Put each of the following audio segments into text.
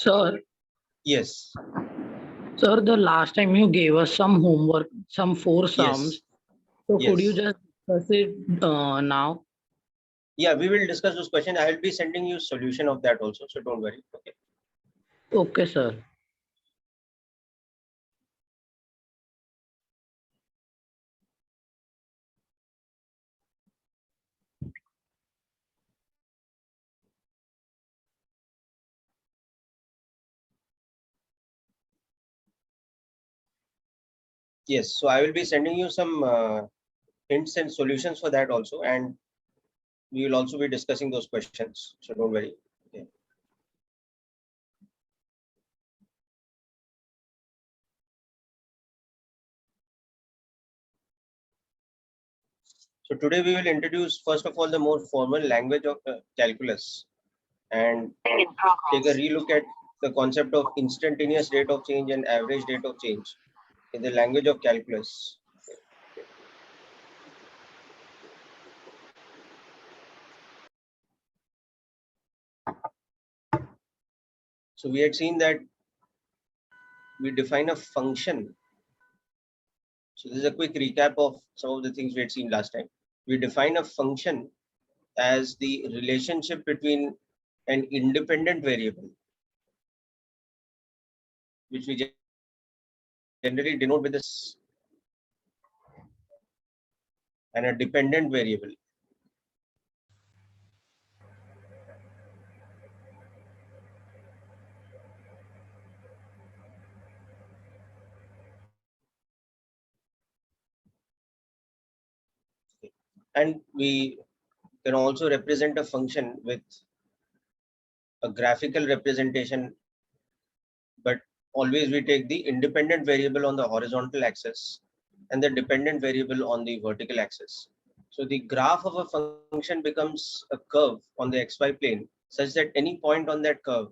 Sir, Yes. sir, the last time you gave us some homework, some four sums. Yes. So could you Yes. just discuss it now? Yeah, we will discuss those questions. I will be sending you solution of that also, so don't worry. Okay. Okay, sir. Yes. So I will be sending you some hints and solutions for that also, and we will also be discussing those questions. So don't worry. Okay. So today we will introduce first of all the more formal language of calculus and take a relook at the concept of instantaneous rate of change and average rate of change in the language of calculus. So we had seen that we define a function. So this is a quick recap of some of the things we had seen last time. We define a function as the relationship between an independent variable, which we generally denote with this, and a dependent variable. And we can also represent a function with a graphical representation, but always we take the independent variable on the horizontal axis and the dependent variable on the vertical axis. So the graph of a function becomes a curve on the xy plane such that any point on that curve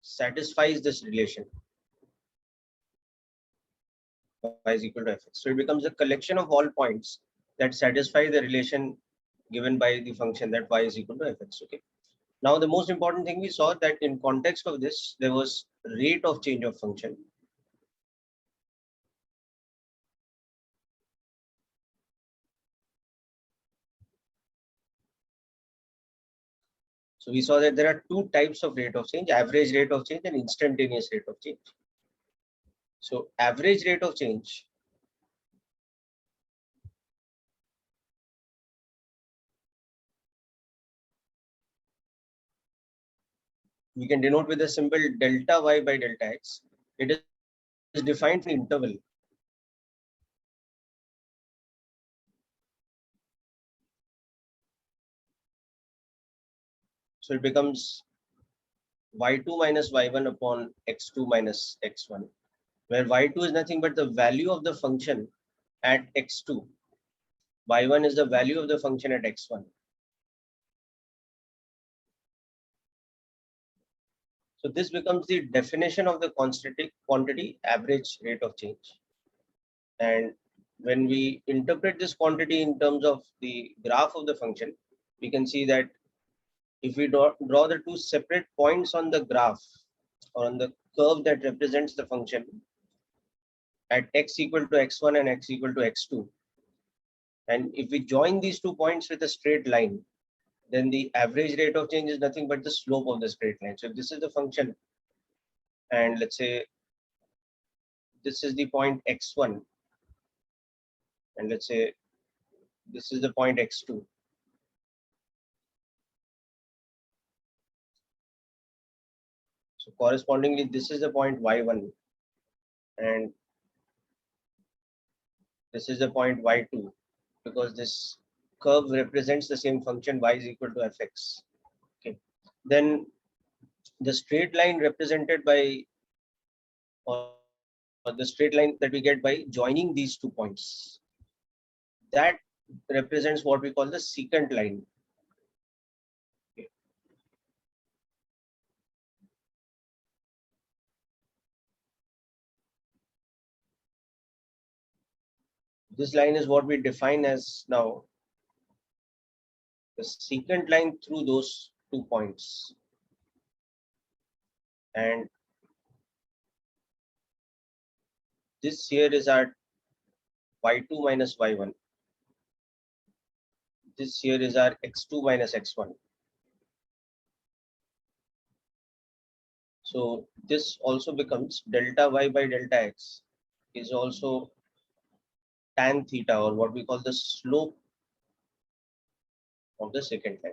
satisfies this relation y is equal to fx. So it becomes a collection of all points that satisfy the relation given by the function that y is equal to fx. Okay. Now the most important thing we saw that in context of this, there was rate of change of function. So we saw that there are two types of rate of change, average rate of change and instantaneous rate of change. So average rate of change we can denote with a symbol delta y by delta x. It is defined in interval. So it becomes y2 minus y1 upon x2 minus x1, where y2 is nothing but the value of the function at x2. Y1 is the value of the function at x1. So this becomes the definition of the quantity average rate of change. And when we interpret this quantity in terms of the graph of the function, we can see that if we draw the two separate points on the graph or on the curve that represents the function at x equal to x1 and x equal to x2, and if we join these 2 points with a straight line, then the average rate of change is nothing but the slope of the straight line. So if this is the function, and let's say this is the point x1, and let's say this is the point x2. So correspondingly, this is the point y1, and this is the point y2, because this curve represents the same function y is equal to fx. Okay. Then the straight line represented by, or the straight line that we get by joining these 2 points, that represents what we call the secant line. Okay. This line is what we define as now the secant line through those 2 points. and this here is our y2 minus y1. This here is our x2 minus x1. So this also becomes delta y by delta x is also tan theta, or what we call the slope of the secant line.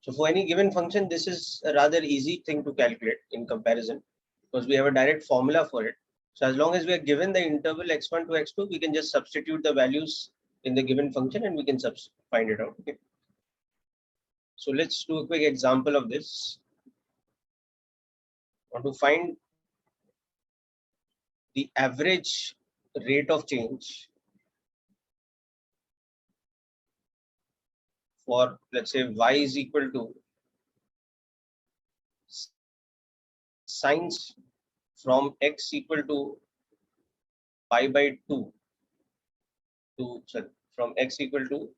So for any given function, this is a rather easy thing to calculate in comparison, because we have a direct formula for it. So as long as we are given the interval x1 to x2, we can just substitute the values in the given function and we can find it out. Okay. So let's do a quick example of this. I want to find the average rate of change for, let's say, y is equal to sines from x equal to pi by 2 to, sorry, from x equal to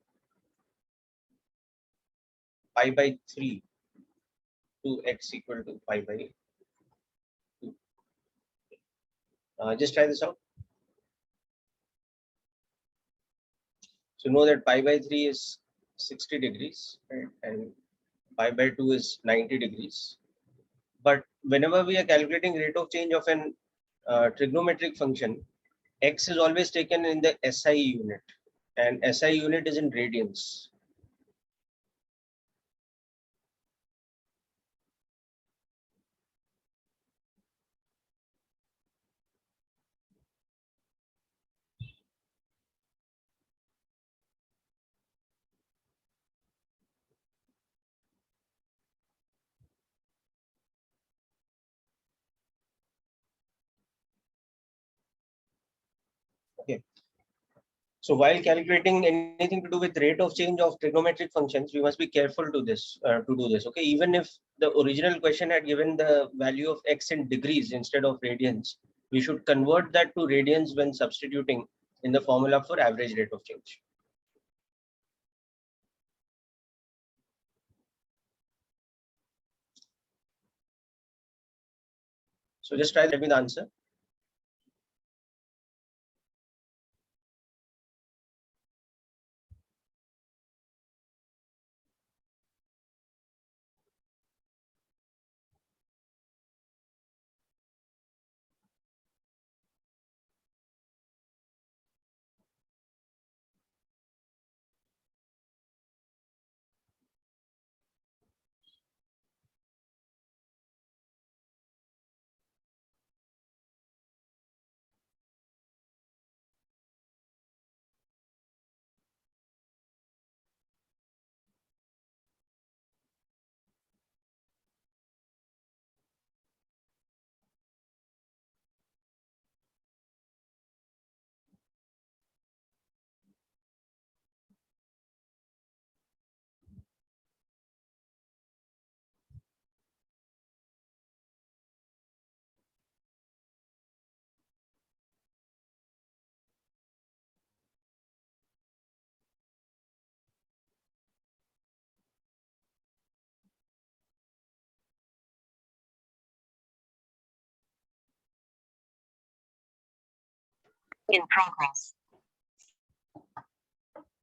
pi by 3 to x equal to pi by 2. Just try this out. So know that pi by 3 is 60 degrees, right? And pi by 2 is 90 degrees. But whenever we are calculating rate of change of an trigonometric function, x is always taken in the SI unit, and SI unit is in radians. Okay. So while calculating anything to do with rate of change of trigonometric functions, we must be careful to this to do this. Okay, even if the original question had given the value of x in degrees instead of radians, we should convert that to radians when substituting in the formula for average rate of change. So just try me the answer. In progress.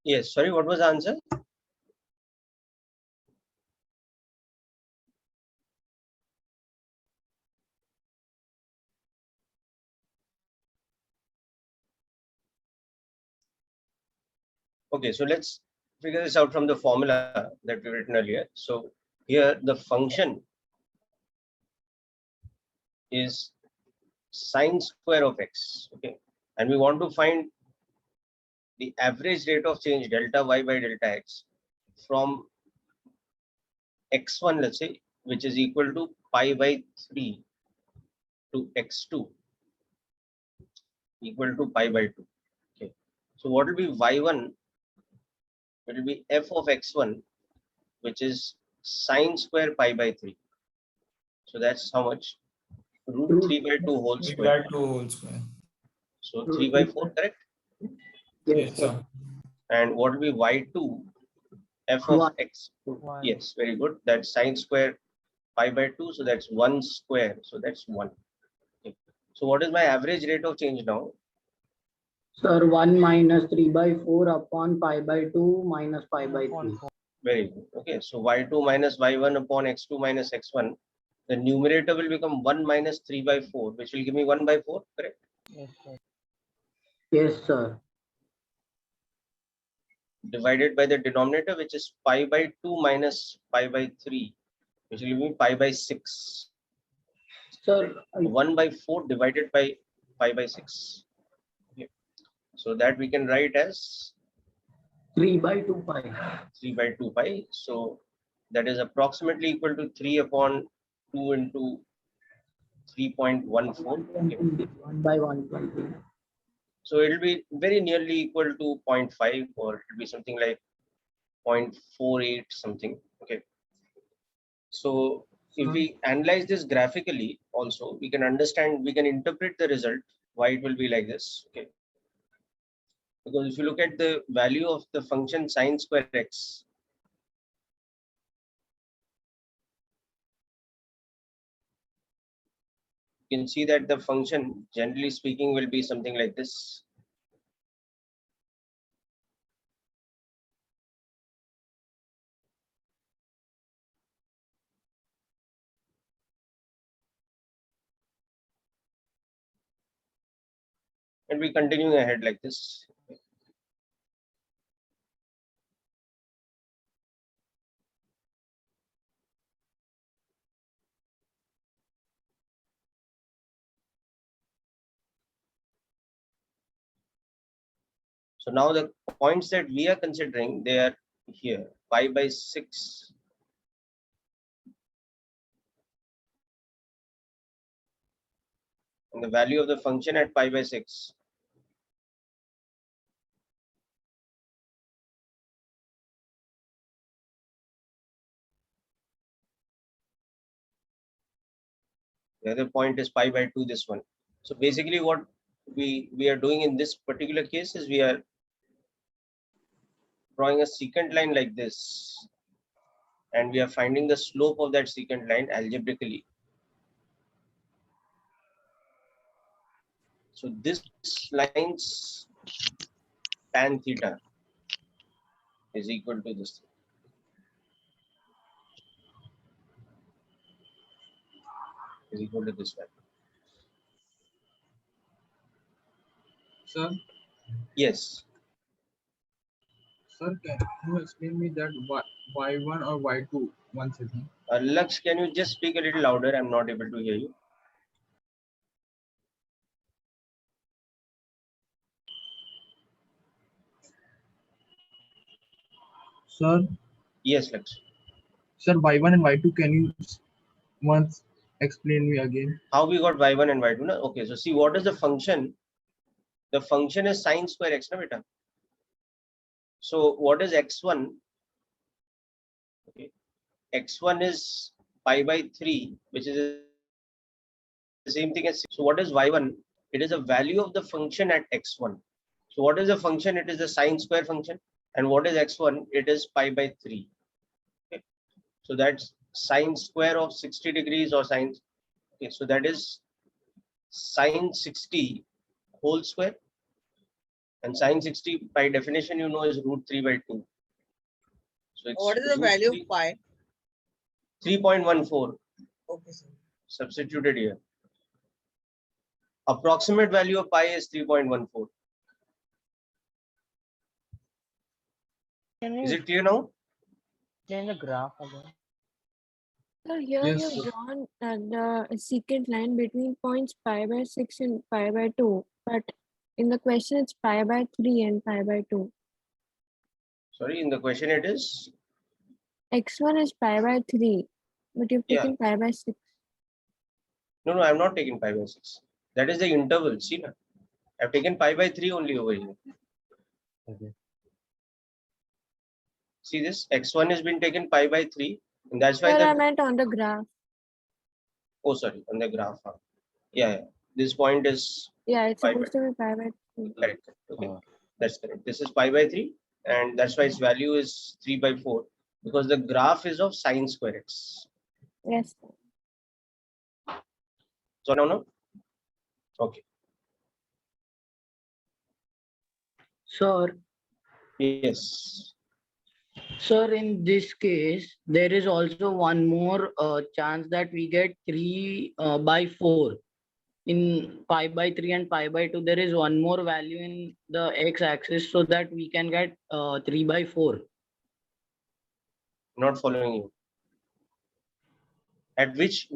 Yes, sorry, what was the answer? Okay, so let's figure this out from the formula that we've written earlier. So here the function is sine square of x. Okay, and we want to find the average rate of change delta y by delta x from x1, let's say, which is equal to pi by 3 to x2 equal to pi by 2. Okay, so what will be y1? It will be f of x1, which is sine square pi by 3. So that's how much? Root 3 by 2 whole 3 square. by 2 whole square. So 3 by 4, correct? Yes, sir. And what will be y2? f of One. x. Yes, very good. That's sine square pi by 2. So that's 1 square. So that's 1. Okay. So what is my average rate of change now? Sir, 1 minus 3 by 4 upon pi by 2 minus pi by 3. Very good. Okay. So y2 minus y1 upon x2 minus x1. The numerator will become 1 minus 3 by 4, which will give me 1 by 4, correct? Yes, sir. Divided by the denominator, which is pi by 2 minus pi by 3, which will give me pi by 6. Sir, 1 by 4 divided by pi by 6. Okay. So that we can write as 3 by 2 pi. 3 by 2 pi. So that is approximately equal to 3 upon 2 into 3.14. Okay. 1 by 120. So it will be very nearly equal to 0.5, or it will be something like 0.48 something. Okay. So if we analyze this graphically also, we can understand, we can interpret the result, why it will be like this. Okay. Because if you look at the value of the function sine square x, you can see that the function, generally speaking, will be something like this. And we continue ahead like this. So now the points that we are considering, they are here, pi by 6. And the value of the function at pi by 6. The other point is pi by 2, this one. So basically what we are doing in this particular case is we are drawing a secant line like this, and we are finding the slope of that secant line algebraically. So this line's tan theta is equal to this. Is equal to this value. Sir, Yes. sir, can you explain me that y1 or y2 once again? Lux, can you just speak a little louder? I'm not able to hear you. Sir, Yes, Lux. sir, y1 and y2, can you once explain me again? How we got y1 and y2? Na? Okay, so see, what is the function? The function is sine square x, na beta? So what is x1? Okay. X1 is pi by 3, which is the same thing as 6. So what is y1? It is a value of the function at x1. So what is the function? It is the sine square function. And what is x1? It is pi by 3. Okay. So that's sine square of 60 degrees or sine. Okay, so that is sine 60 whole square. And sine 60 by definition, you know, is root 3 by 2. So it's What is the value of pi? 3.14 Okay, sir. substituted here. Approximate value of pi is 3.14. Can Is you it clear now? explain the graph again? So here Yes, you've sir. drawn the secant line between points pi by 6 and pi by 2, but in the question it's pi by 3 and pi by 2. Sorry, in the question it is? X1 is pi by 3, but you've Yeah. taken pi by 6. No, I'm not taking pi by 6. That is the interval. See, na? I've taken pi by 3 only over here. Okay. See this? X1 has been taken pi by 3. And that's why Sir, I the. meant on the graph. Oh, sorry, on the graph. Huh? Yeah. This point is Yeah, it's pi by supposed to be pi by 3. correct. Okay. Oh. That's correct. This is pi by 3. and that's why its value is 3/4, because the graph is of sine square x. Yes, sir. So no. Okay. Sir, Yes. sir, in this case, there is also one more chance that we get 3/4. In pi by 3 and pi by 2, there is one more value in the x-axis so that we can get 3/4. Not following you. At which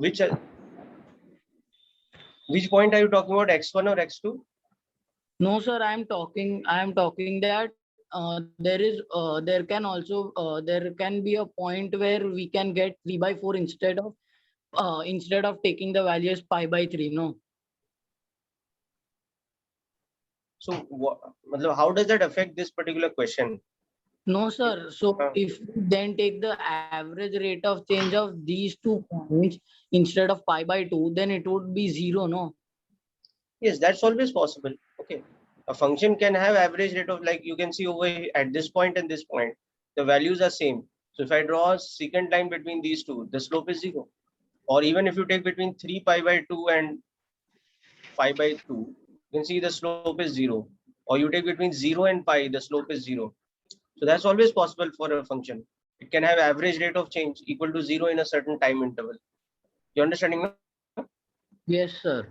point are you talking about, x1 or x2? No, sir, I am talking that there can be a point where we can get 3/4 instead of taking the value as pi by 3. No. So how does that affect this particular question? No, sir. So if we then take the average rate of change of these 2 points instead of pi by 2, then it would be 0, no? Yes, that's always possible. Okay. A function can have average rate of, like you can see over here, at this point and this point, the values are same. So if I draw a secant line between these two, the slope is 0. Or even if you take between 3 pi by 2 and 5 by 2, you can see the slope is 0. Or you take between 0 and pi, the slope is 0. So that's always possible for a function. It can have average rate of change equal to 0 in a certain time interval. You understanding? Yes, sir.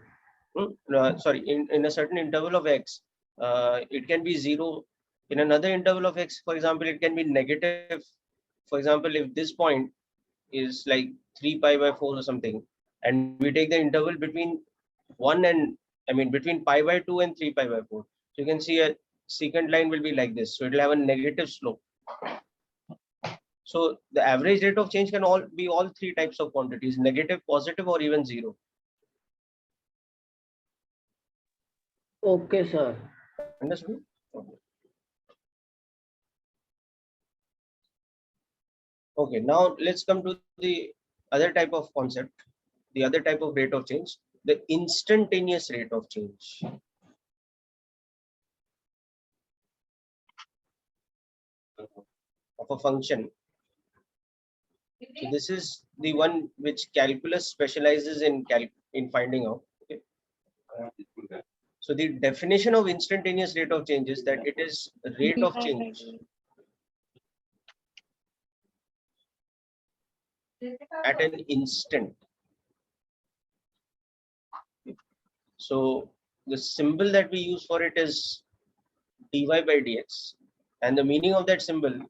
Sorry, in a certain interval of x, it can be 0. In another interval of x, for example, it can be negative. For example, if this point is like 3 pi by 4 or something, and we take the interval between between pi by 2 and 3 pi by 4. So you can see a secant line will be like this. So it will have a negative slope. So the average rate of change can be all three types of quantities: negative, positive, or even 0. Okay, sir. Understood? Okay, now let's come to the other type of concept, the other type of rate of change, the instantaneous rate of change. Of a function. So this is the one which calculus specializes in finding out. Okay. So the definition of instantaneous rate of change is that it is rate of change at an instant. So the symbol that we use for it is dy by dx, and the meaning of that symbol, if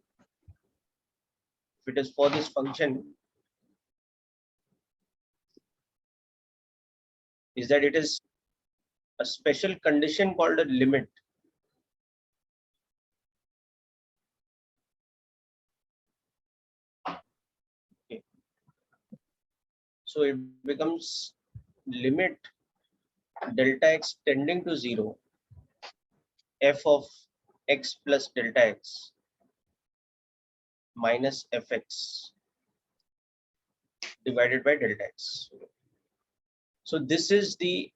it is for this function, is that it is a special condition called a limit. Okay. So it becomes limit delta x tending to 0, f of x plus delta x minus fx divided by delta x. So this is the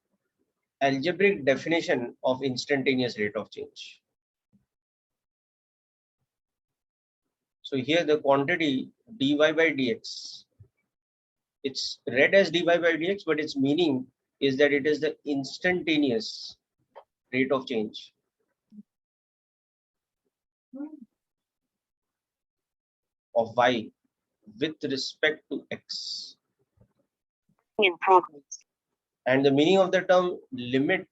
algebraic definition of instantaneous rate of change. So here the quantity dy by dx, it's read as dy by dx, but its meaning is that it is the instantaneous rate of change of y with respect to x. In progress. And the meaning of the term limit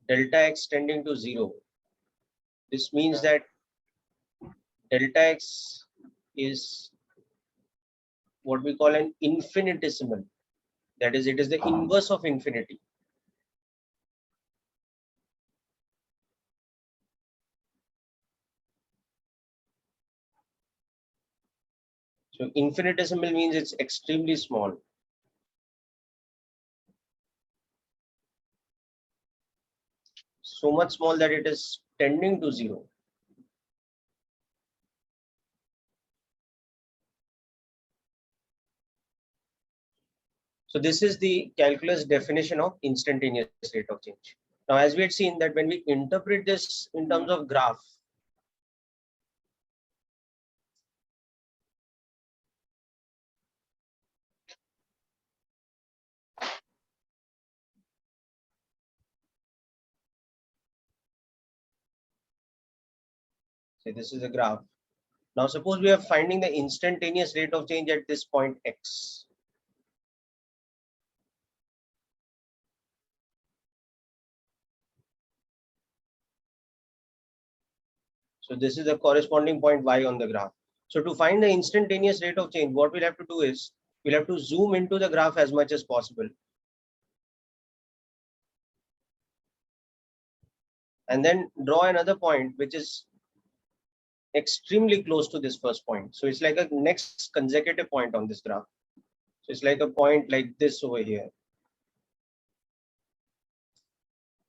delta x tending to 0. This means that delta x is what we call an infinitesimal. That is, it is the inverse of infinity. So infinitesimal means it's extremely small. So much small that it is tending to 0. So this is the calculus definition of instantaneous rate of change. Now, as we had seen that when we interpret this in terms of graph, say this is a graph. Now, suppose we are finding the instantaneous rate of change at this point X. So this is the corresponding point Y on the graph. So to find the instantaneous rate of change, what we'll have to do is we'll have to zoom into the graph as much as possible. And then draw another point which is extremely close to this first point. So it's like a next consecutive point on this graph. So it's like a point like this over here,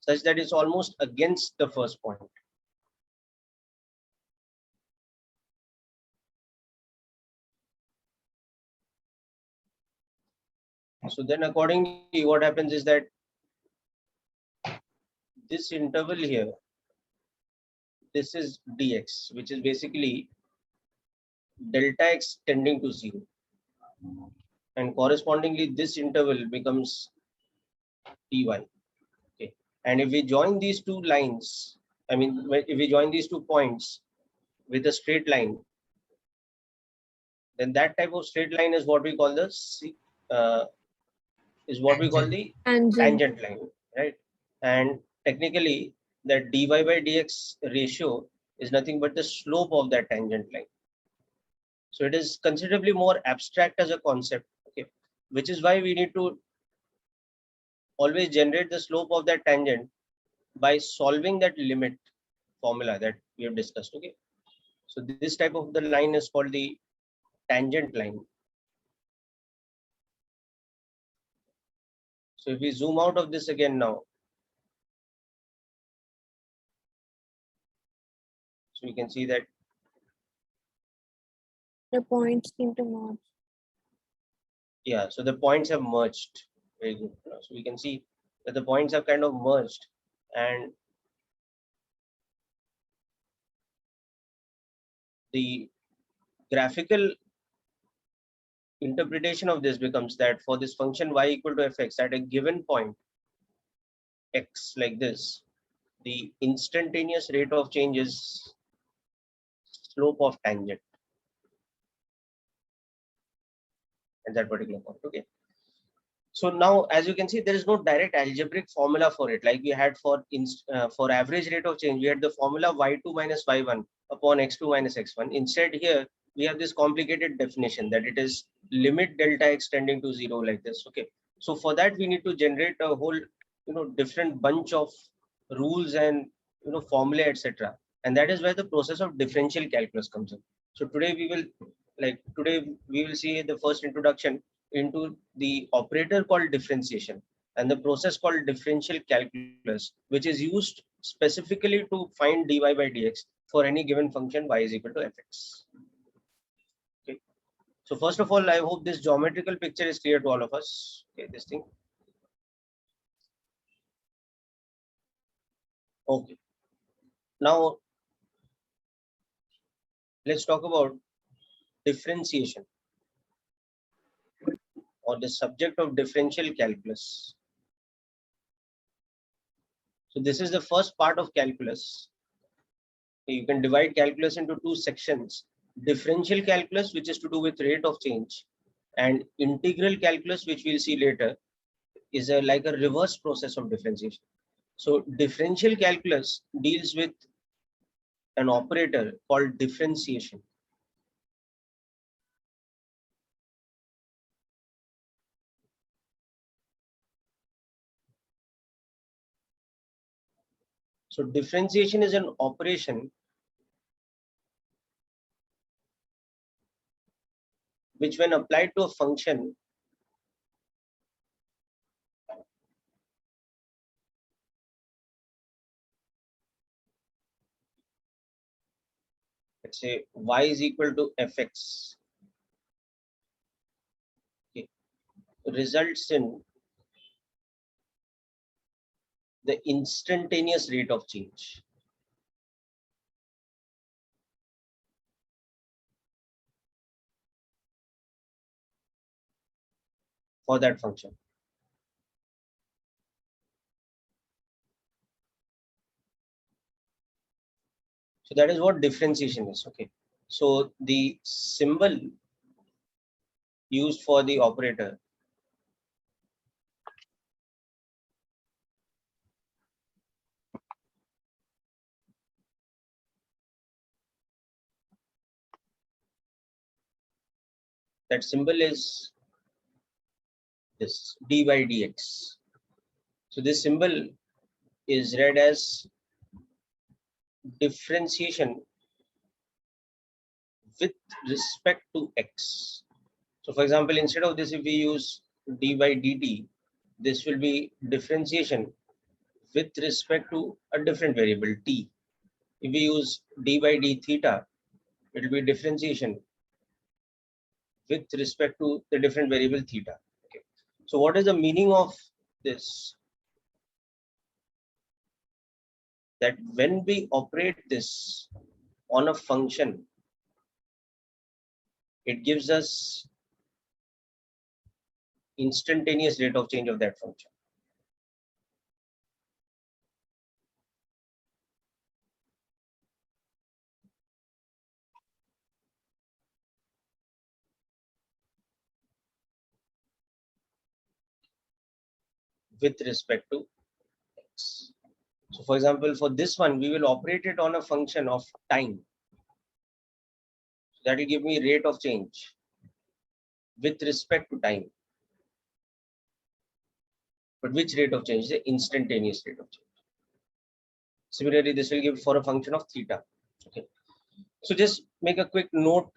such that it's almost against the first point. So then accordingly, what happens is that this interval here, this is dx, which is basically delta x tending to 0. And correspondingly, this interval becomes dy. Okay. And if we join these two lines, I mean, if we join these 2 points with a straight line, then that type of straight line is what we call the tangent line, right? And technically, that dy by dx ratio is nothing but the slope of that tangent line. So it is considerably more abstract as a concept, okay, which is why we need to always generate the slope of that tangent by solving that limit formula that we have discussed. Okay, so this type of the line is called the tangent line. So if we zoom out of this again now, so we can see that The points seem to merge. yeah, so the points have merged. Very good. So we can see that the points have kind of merged, and the graphical interpretation of this becomes that for this function y equal to fx at a given point x like this, the instantaneous rate of change is slope of tangent at that particular point. Okay. So now, as you can see, there is no direct algebraic formula for it, like we had for average rate of change. We had the formula y2 minus y1 upon x2 minus x1. Instead, here we have this complicated definition that it is limit delta x tending to 0 like this. Okay. So for that, we need to generate a whole, different bunch of rules and formula, etc. And that is where the process of differential calculus comes in. So today we will see the first introduction into the operator called differentiation and the process called differential calculus, which is used specifically to find dy by dx for any given function y is equal to fx. Okay. So first of all, I hope this geometrical picture is clear to all of us. Okay, this thing. Okay. Now let's talk about differentiation, or the subject of differential calculus. So this is the first part of calculus. You can divide calculus into 2 sections: differential calculus, which is to do with rate of change, and integral calculus, which we'll see later, is like a reverse process of differentiation. So differential calculus deals with an operator called differentiation. So differentiation is an operation which, when applied to a function, let's say y is equal to fx, okay, results in the instantaneous rate of change. For that function. So that is what differentiation is. Okay. So the symbol used for the operator that symbol is this d by dx. So this symbol is read as differentiation with respect to x. So for example, instead of this, if we use d by dt, this will be differentiation with respect to a different variable t. If we use d by d theta, it will be differentiation with respect to the different variable theta. Okay. So what is the meaning of this? That when we operate this on a function, it gives us instantaneous rate of change of that function. With respect to x. So for example, for this one, we will operate it on a function of time. That will give me rate of change with respect to time. But which rate of change? The instantaneous rate of change. Similarly, this will give for a function of theta. Okay. So just make a quick note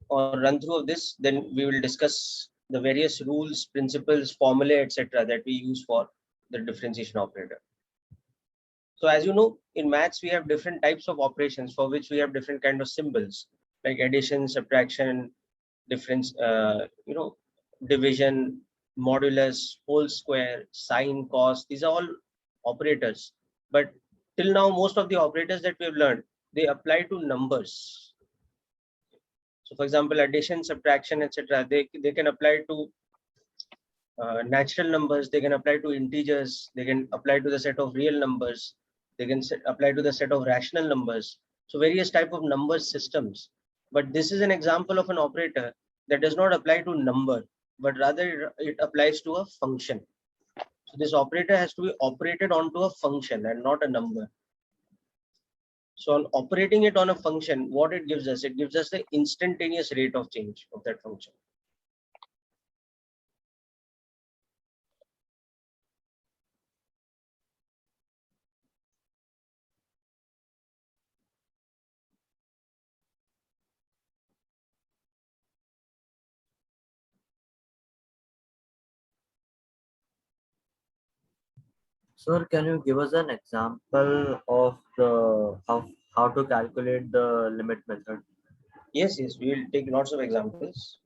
or run through of this, then we will discuss the various rules, principles, formulae, etc. that we use for the differentiation operator. So as you know, in maths, we have different types of operations for which we have different kind of symbols like addition, subtraction, difference, division, modulus, whole square, sine, cos. These are all operators. But till now, most of the operators that we have learned, they apply to numbers. So for example, addition, subtraction, etc. They can apply to natural numbers, they can apply to integers, they can apply to the set of real numbers, they can apply to the set of rational numbers. So various type of number systems. But this is an example of an operator that does not apply to number, but rather it applies to a function. So this operator has to be operated onto a function and not a number. So on operating it on a function, what it gives us the instantaneous rate of change of that function. Sir, can you give us an example of how to calculate the limit method? Yes, we will take lots of examples.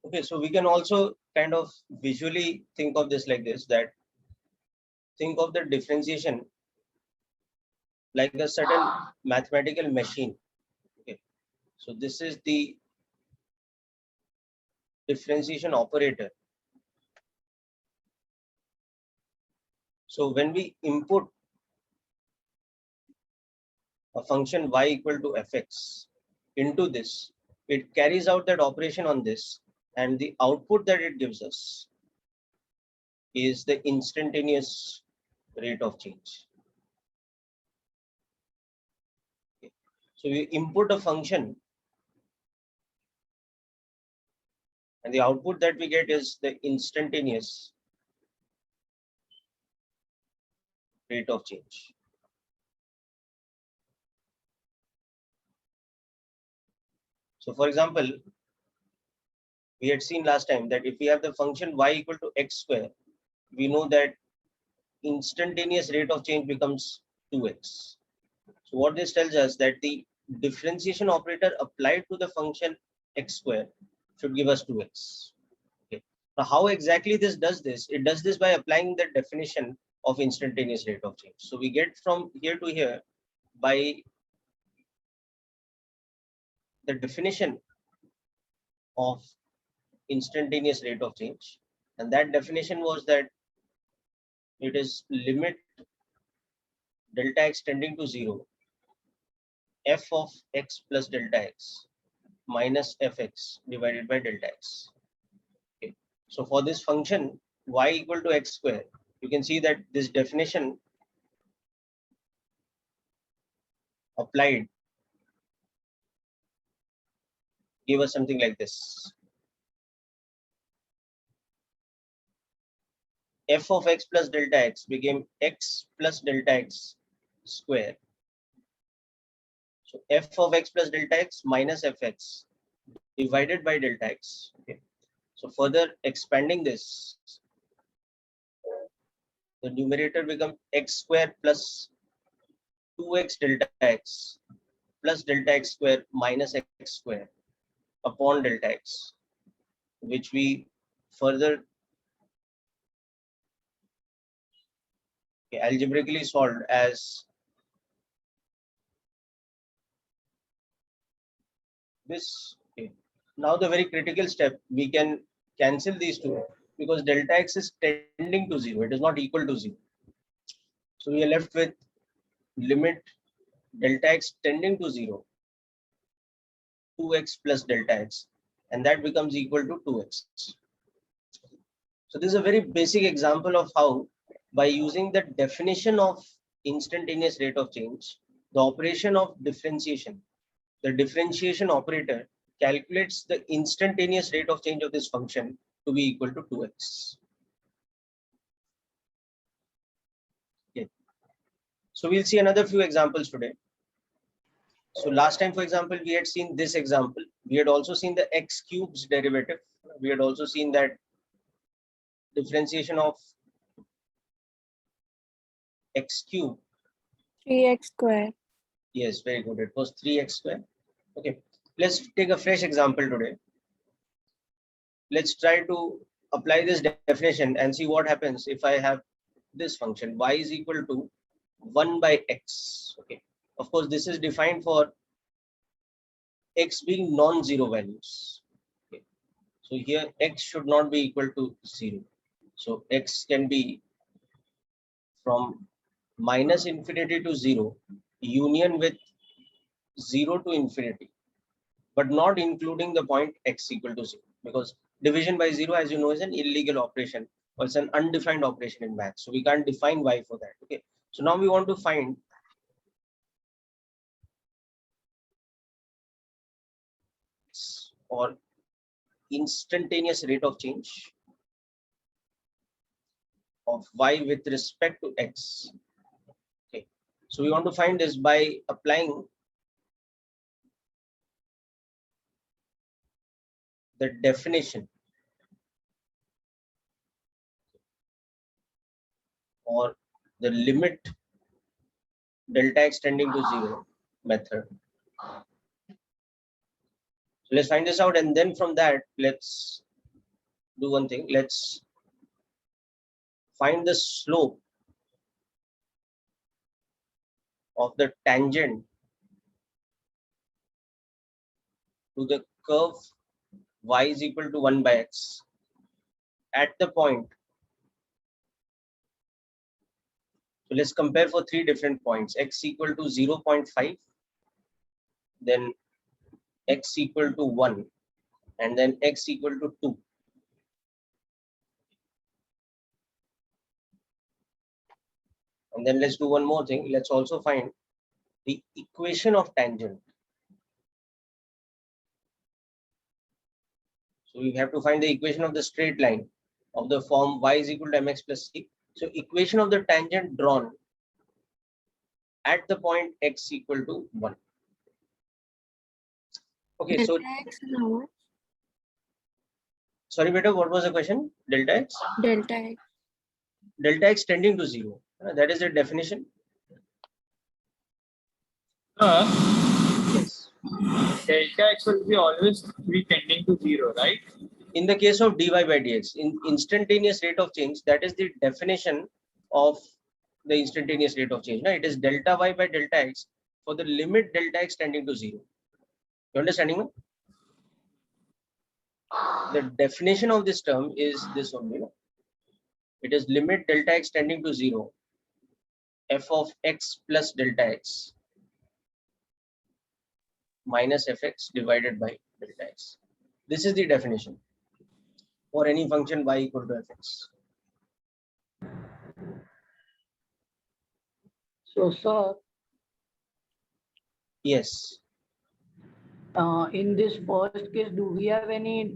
Okay, so we can also kind of visually think of this like this, that think of the differentiation like a certain mathematical machine. Okay, so this is the differentiation operator. So when we input a function y equal to fx into this, it carries out that operation on this, and the output that it gives us is the instantaneous rate of change. Okay. So we input a function, and the output that we get is the instantaneous rate of change. So for example, we had seen last time that if we have the function y equal to x square, we know that instantaneous rate of change becomes 2x. So what this tells us that the differentiation operator applied to the function x square should give us 2x. Okay. Now how exactly this does this? It does this by applying the definition of instantaneous rate of change. So we get from here to here by the definition of instantaneous rate of change, and that definition was that it is limit delta x tending to 0 f of x plus delta x minus fx divided by delta x. Okay. So for this function y equal to x square, you can see that this definition applied gave us something like this. F of x plus delta x became x plus delta x square. So f of x plus delta x minus fx divided by delta x. Okay. So further expanding this, the numerator becomes x square plus 2x delta x plus delta x square minus x square upon delta x, which we further algebraically solved as this. Okay. Now the very critical step, we can cancel these two because delta x is tending to 0. It is not equal to 0. So we are left with limit delta x tending to 0, 2x plus delta x, and that becomes equal to 2x. So this is a very basic example of how, by using the definition of instantaneous rate of change, the operation of differentiation, the differentiation operator calculates the instantaneous rate of change of this function to be equal to 2x. Okay. So we'll see another few examples today. So last time, for example, we had seen this example. We had also seen the x cubes derivative. We had also seen that differentiation of x cube. 3x square. Yes, very good. It was 3x square. Okay, let's take a fresh example today. Let's try to apply this definition and see what happens if I have this function y is equal to 1 by x. Okay, of course, this is defined for x being non-zero values. Okay. So here x should not be equal to 0. So x can be from minus infinity to 0, union with 0 to infinity, but not including the point x equal to 0, because division by 0, as you know, is an illegal operation, or it's an undefined operation in math. So we can't define y for that. Okay. So now we want to find or instantaneous rate of change of y with respect to x. Okay. So we want to find this by applying the definition or the limit delta x tending to 0 method. So let's find this out, and then from that, let's do one thing. Let's find the slope of the tangent to the curve y is equal to 1 by x at the point. So let's compare for three different points: x equal to 0.5, then x equal to 1, and then x equal to 2. And then let's do one more thing. Let's also find the equation of tangent. So we have to find the equation of the straight line of the form y is equal to mx plus c. So equation of the tangent drawn at the point x equal to 1. Okay, so Delta x is how much? sorry, beta, what was the question? Delta x? Delta x. Delta x tending to 0. That is the definition. Yes. Delta x will be always be tending to 0, right? In the case of dy by dx, in instantaneous rate of change, that is the definition of the instantaneous rate of change. It is delta y by delta x for the limit delta x tending to 0. You understanding? No? The definition of this term is this only. No? It is limit delta x tending to 0, f of x plus delta x minus fx divided by delta x. This is the definition for any function y equal to fx. So, sir, Yes. in this first case, do we have any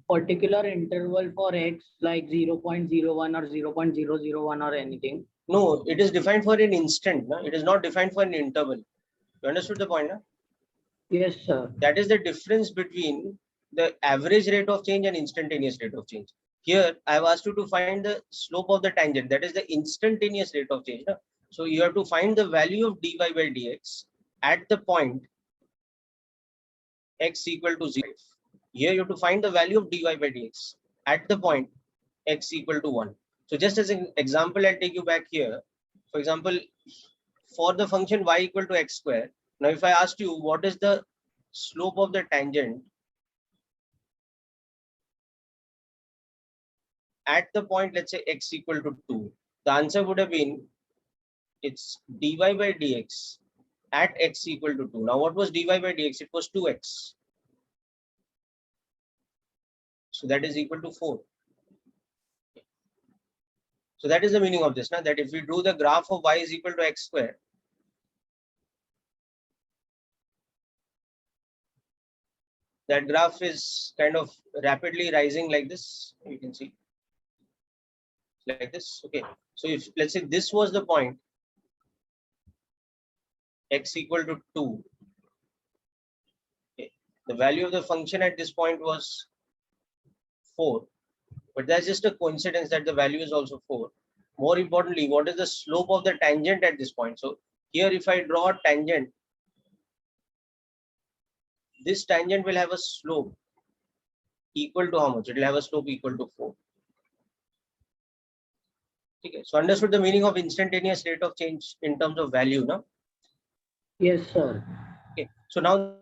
particular interval for x like 0.01 or 0.001 or anything? No, it is defined for an instant. No? It is not defined for an interval. You understood the point? No? Yes, sir. That is the difference between the average rate of change and instantaneous rate of change. Here, I have asked you to find the slope of the tangent. That is the instantaneous rate of change. No? So you have to find the value of dy by dx at the point x equal to 0. Here you have to find the value of dy by dx at the point x equal to 1. So just as an example, I'll take you back here. For example, for the function y equal to x square, now if I asked you what is the slope of the tangent at the point, let's say x equal to 2, the answer would have been it's dy by dx at x equal to 2. Now what was dy by dx? It was 2x. So that is equal to 4. So that is the meaning of this. Now that if we do the graph of y is equal to x square, that graph is kind of rapidly rising like this. You can see like this. Okay. So if let's say this was the point x equal to 2, okay, the value of the function at this point was 4. But that's just a coincidence that the value is also 4. More importantly, what is the slope of the tangent at this point? So here, if I draw a tangent, this tangent will have a slope equal to how much? It will have a slope equal to 4. Okay. So understood the meaning of instantaneous rate of change in terms of value, no? Yes, sir. Okay. So now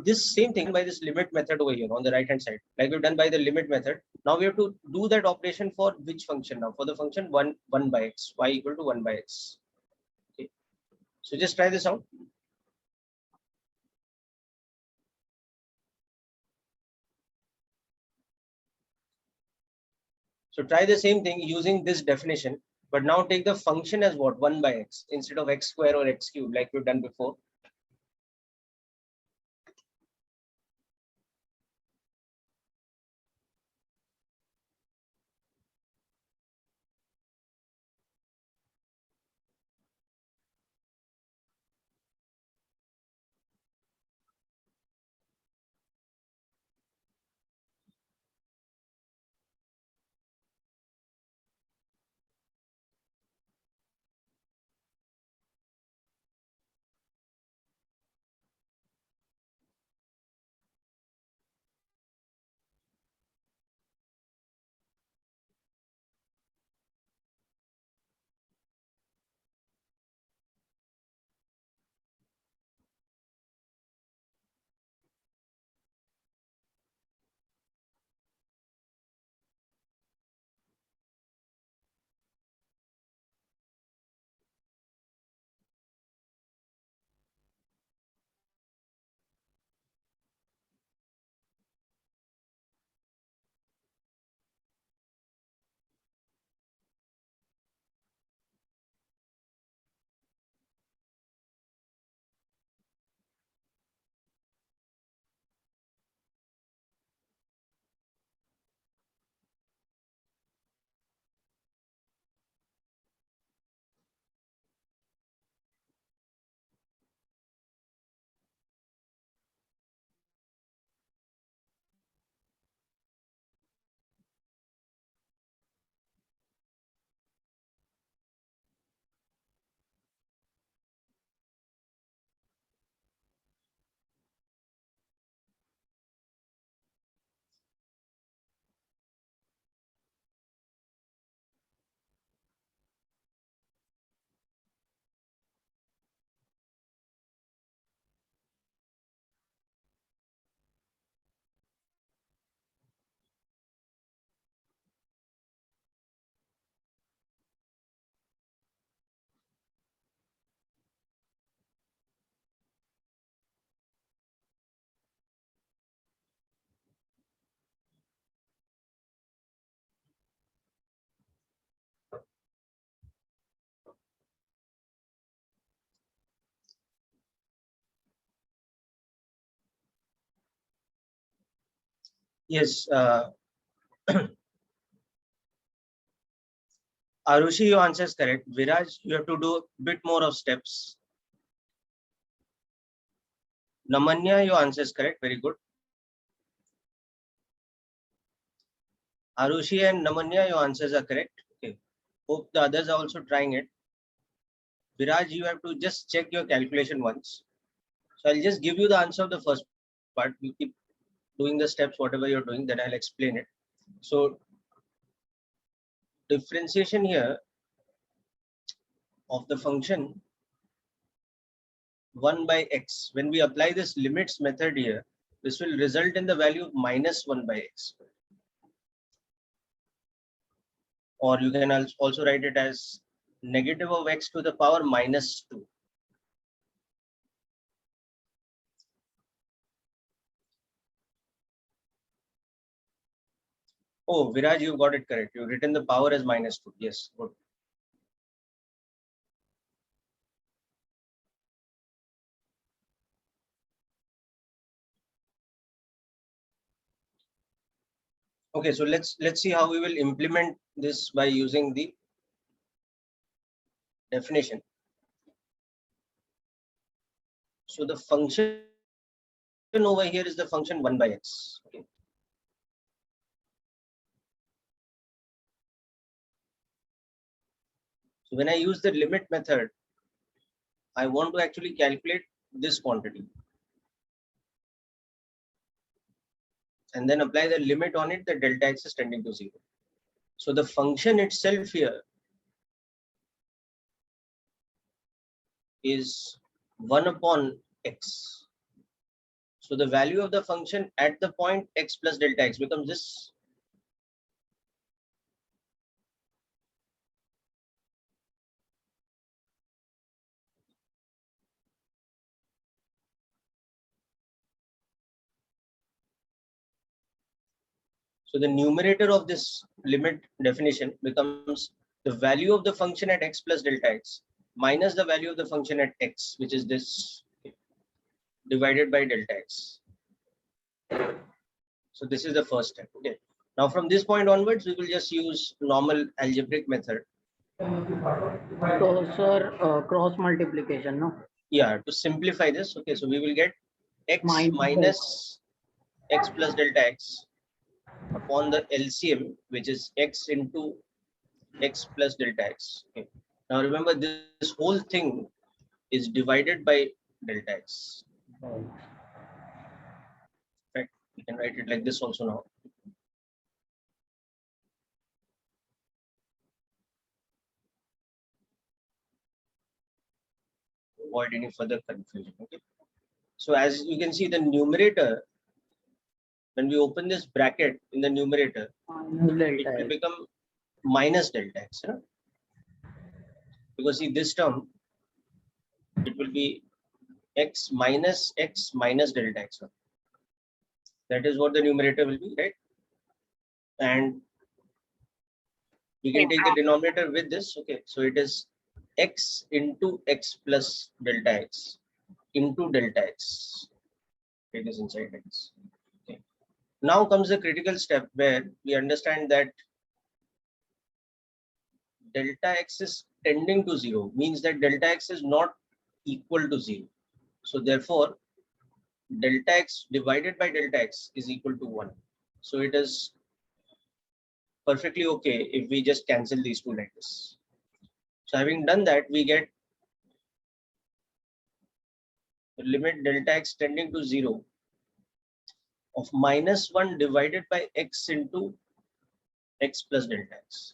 this same thing by this limit method over here on the right hand side, like we've done by the limit method. Now we have to do that operation for which function now? For the function 1 by x, y equal to 1 by x. Okay. So just try this out. So try the same thing using this definition, but now take the function as what? 1 by x instead of x square or x cube like we've done before. Yes, Arushi, your answer is correct. Viraj, you have to do a bit more of steps. Namanya, your answer is correct. Very good. Arushi and Namanya, your answers are correct. Okay. Hope the others are also trying it. Viraj, you have to just check your calculation once. So I'll just give you the answer of the first part. You keep doing the steps, whatever you're doing, then I'll explain it. So differentiation here of the function 1 by x. When we apply this limits method here, this will result in the value of minus 1 by x. Or you can also write it as negative of x to the power minus 2. Oh, Viraj, you got it correct. You've written the power as minus 2. Yes, good. Okay, so let's see how we will implement this by using the definition. So the function over here is the function 1 by x. Okay. So when I use the limit method, I want to actually calculate this quantity and then apply the limit on it, the delta x is tending to 0. So the function itself here is 1 upon x. So the value of the function at the point x plus delta x becomes this. So the numerator of this limit definition becomes the value of the function at x plus delta x minus the value of the function at x, which is this, divided by delta x. So this is the first step. Okay. Now from this point onwards, we will just use normal algebraic method. So, sir, cross multiplication, no? Yeah, to simplify this, okay, so we will get x minus x plus delta x upon the LCM, which is x into x plus delta x. Okay. Now remember, this whole thing is divided by delta x. Right? We can write it like this also now. Avoid any further confusion. Okay. So as you can see, the numerator, when we open this bracket in the numerator, it will become minus delta x. Right? Because see, this term, it will be x minus delta x. Right? That is what the numerator will be, right? And we can take the denominator with this. Okay, so it is x into x plus delta x into delta x. It is inside x. Okay. Now comes the critical step where we understand that delta x is tending to 0, means that delta x is not equal to 0. So therefore, delta x divided by delta x is equal to 1. So it is perfectly okay if we just cancel these two like this. So having done that, we get the limit delta x tending to 0 of minus 1 divided by x into x plus delta x.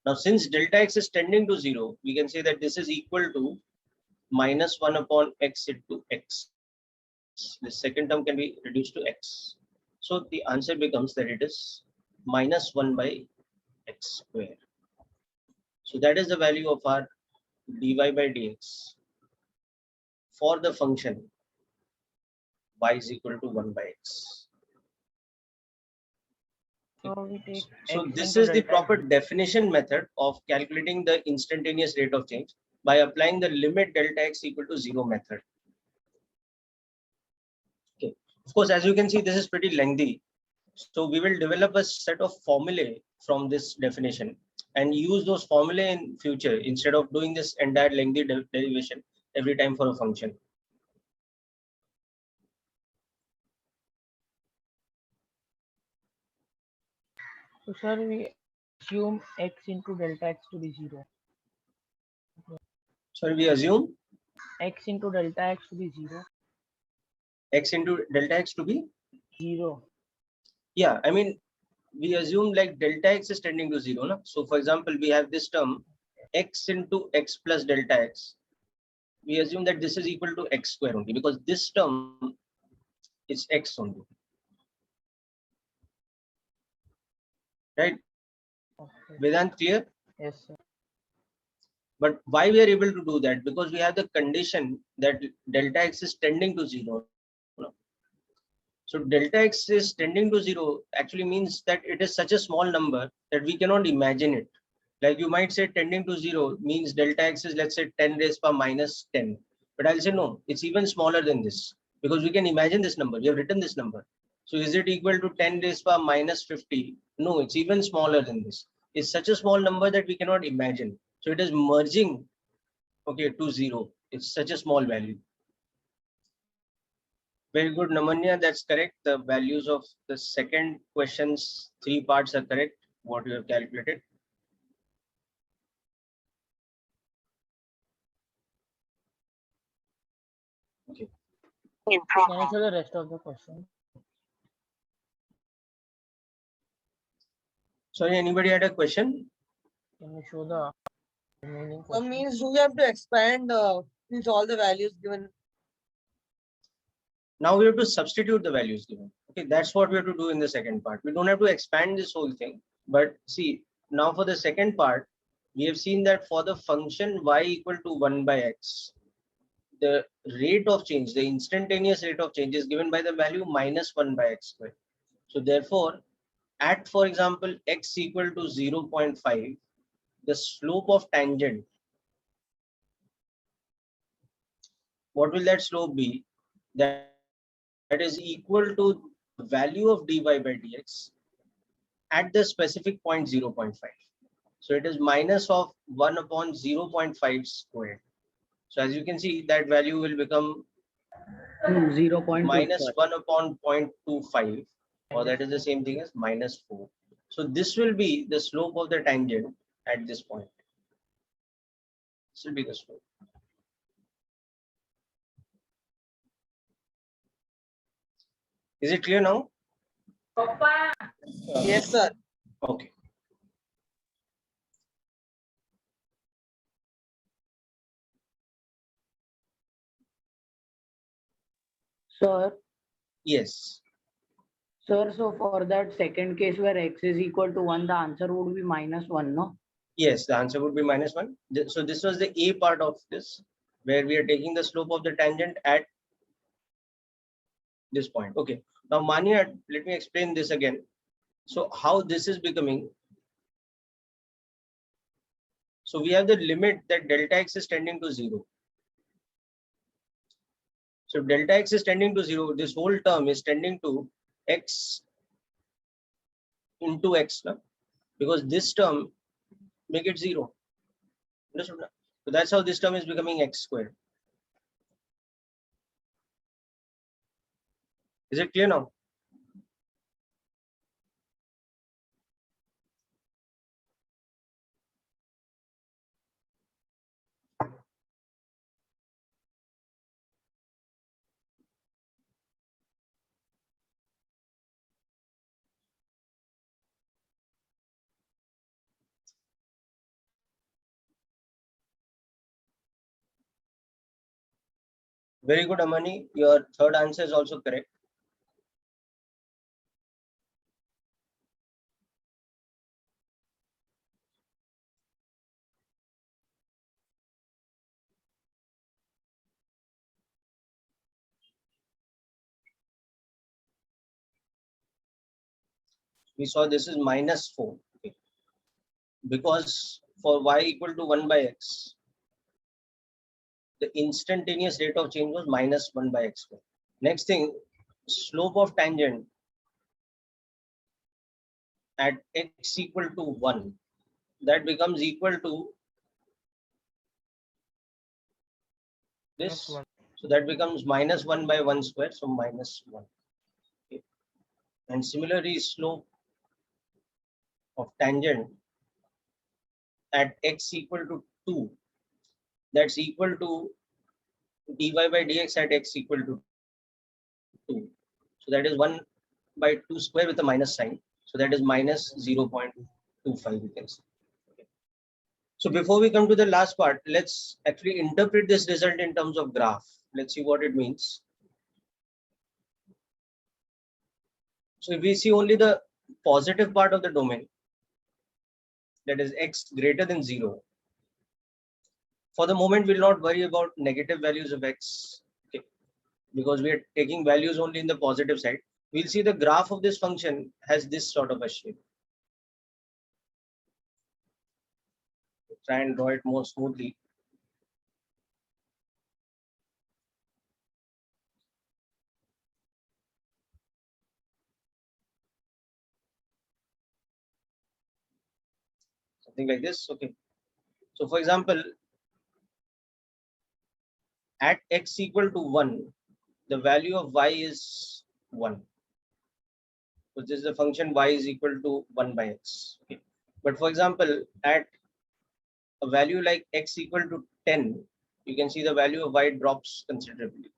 Now, since delta x is tending to 0, we can say that this is equal to minus 1 upon x into x. The second term can be reduced to x. So the answer becomes that it is minus 1 by x square. So that is the value of our dy by dx for the function y is equal to 1 by x. So this is the proper definition method of calculating the instantaneous rate of change by applying the limit delta x equal to 0 method. Okay. Of course, as you can see, this is pretty lengthy. So we will develop a set of formulae from this definition and use those formulae in future instead of doing this entire lengthy derivation every time for a function. So sir, we assume x into delta x to be 0. So we assume X into delta x to be 0. x into delta x to be 0. Yeah, I mean, we assume like delta x is tending to 0. No? So for example, we have this term x into x plus delta x. We assume that this is equal to x square only because this term is x only. Right? Okay. Vedant, clear? Yes, sir. But why we are able to do that? Because we have the condition that delta x is tending to 0. No? So delta x is tending to 0 actually means that it is such a small number that we cannot imagine it. Like you might say tending to 0 means delta x is, let's say, 10 raised power minus 10. But I'll say no, it's even smaller than this because we can imagine this number. We have written this number. So is it equal to 10 raised power minus 50? No, it's even smaller than this. It's such a small number that we cannot imagine. So it is merging, okay, to 0. It's such a small value. Very good, Namanya. That's correct. The values of the second question's 3 parts are correct. What you have calculated. Okay. Can Improvement. I show the rest of the question? Sorry, anybody had a question? Can you show the remaining So question? means do we have to expand means all the values given? Now we have to substitute the values given. Okay, that's what we have to do in the second part. We don't have to expand this whole thing. But see, now for the second part, we have seen that for the function y equal to 1 by x, the rate of change, the instantaneous rate of change is given by the value minus 1 by x squared. So therefore, at, for example, x equal to 0.5, the slope of tangent, what will that slope be? That is equal to the value of dy by dx at the specific point 0.5. So it is minus of 1 upon 0.5 squared. So as you can see, that value will become 0.25. minus 1 upon 0.25, or that is the same thing as minus 4. So this will be the slope of the tangent at this point. This will be the slope. Is it clear now? Yes, sir. Okay. Sir, Yes. sir, so for that second case where x is equal to 1, the answer would be minus 1, no? Yes, the answer would be minus 1. So this was the A part of this, where we are taking the slope of the tangent at this point. Okay. Now, Manya, let me explain this again. So how this is becoming. So we have the limit that delta x is tending to 0. So delta x is tending to 0. This whole term is tending to x into x, no? Because this term make it 0. Understood? So that's how this term is becoming x squared. Is it clear now? Very good, Amani. Your third answer is also correct. We saw this is minus 4. Okay. Because for y equal to 1 by x, the instantaneous rate of change was minus 1 by x squared. Next thing, slope of tangent at x equal to 1, that becomes equal to this. +1. So that becomes minus 1 by 1 square, so minus 1. Okay. And similarly, slope of tangent at x equal to 2, that's equal to dy by dx at x equal to 2. So that is 1 by 2 square with a minus sign. So that is minus 0.25, we can say. Okay. So before we come to the last part, let's actually interpret this result in terms of graph. Let's see what it means. So if we see only the positive part of the domain, that is x greater than 0. For the moment, we'll not worry about negative values of x, okay, because we are taking values only in the positive side. We'll see the graph of this function has this sort of a shape. Try and draw it more smoothly. Something like this. Okay. So for example, at x equal to 1, the value of y is 1. So this is the function y is equal to 1 by x. Okay. But for example, at a value like x equal to 10, you can see the value of y drops considerably.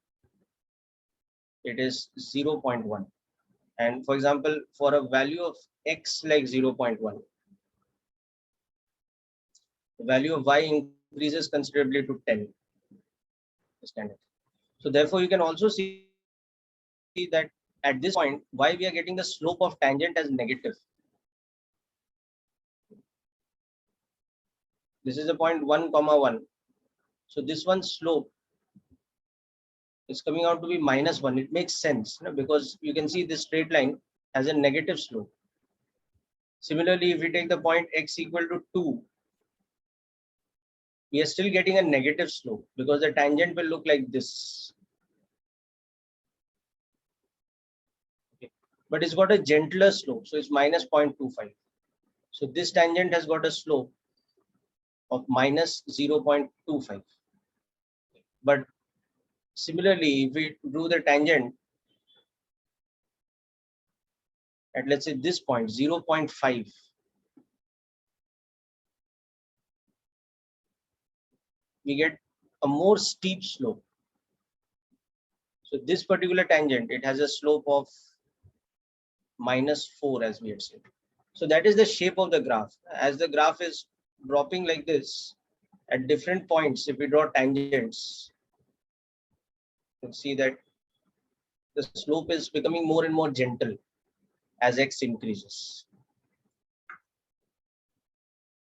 It is 0.1. And for example, for a value of x like 0.1, the value of y increases considerably to 10. Understand it? So therefore, you can also see that at this point, why we are getting the slope of tangent as negative. This is a point 1, 1. So this one's slope is coming out to be minus 1. It makes sense, you know, because you can see this straight line has a negative slope. Similarly, if we take the point x equal to 2, we are still getting a negative slope because the tangent will look like this. Okay. But it's got a gentler slope, so it's minus 0.25. So this tangent has got a slope of minus 0.25. But similarly, if we do the tangent at, let's say, this point, 0.5, we get a more steep slope. So this particular tangent, it has a slope of minus 4, as we had said. So that is the shape of the graph. As the graph is dropping like this, at different points, if we draw tangents, you can see that the slope is becoming more and more gentle as x increases.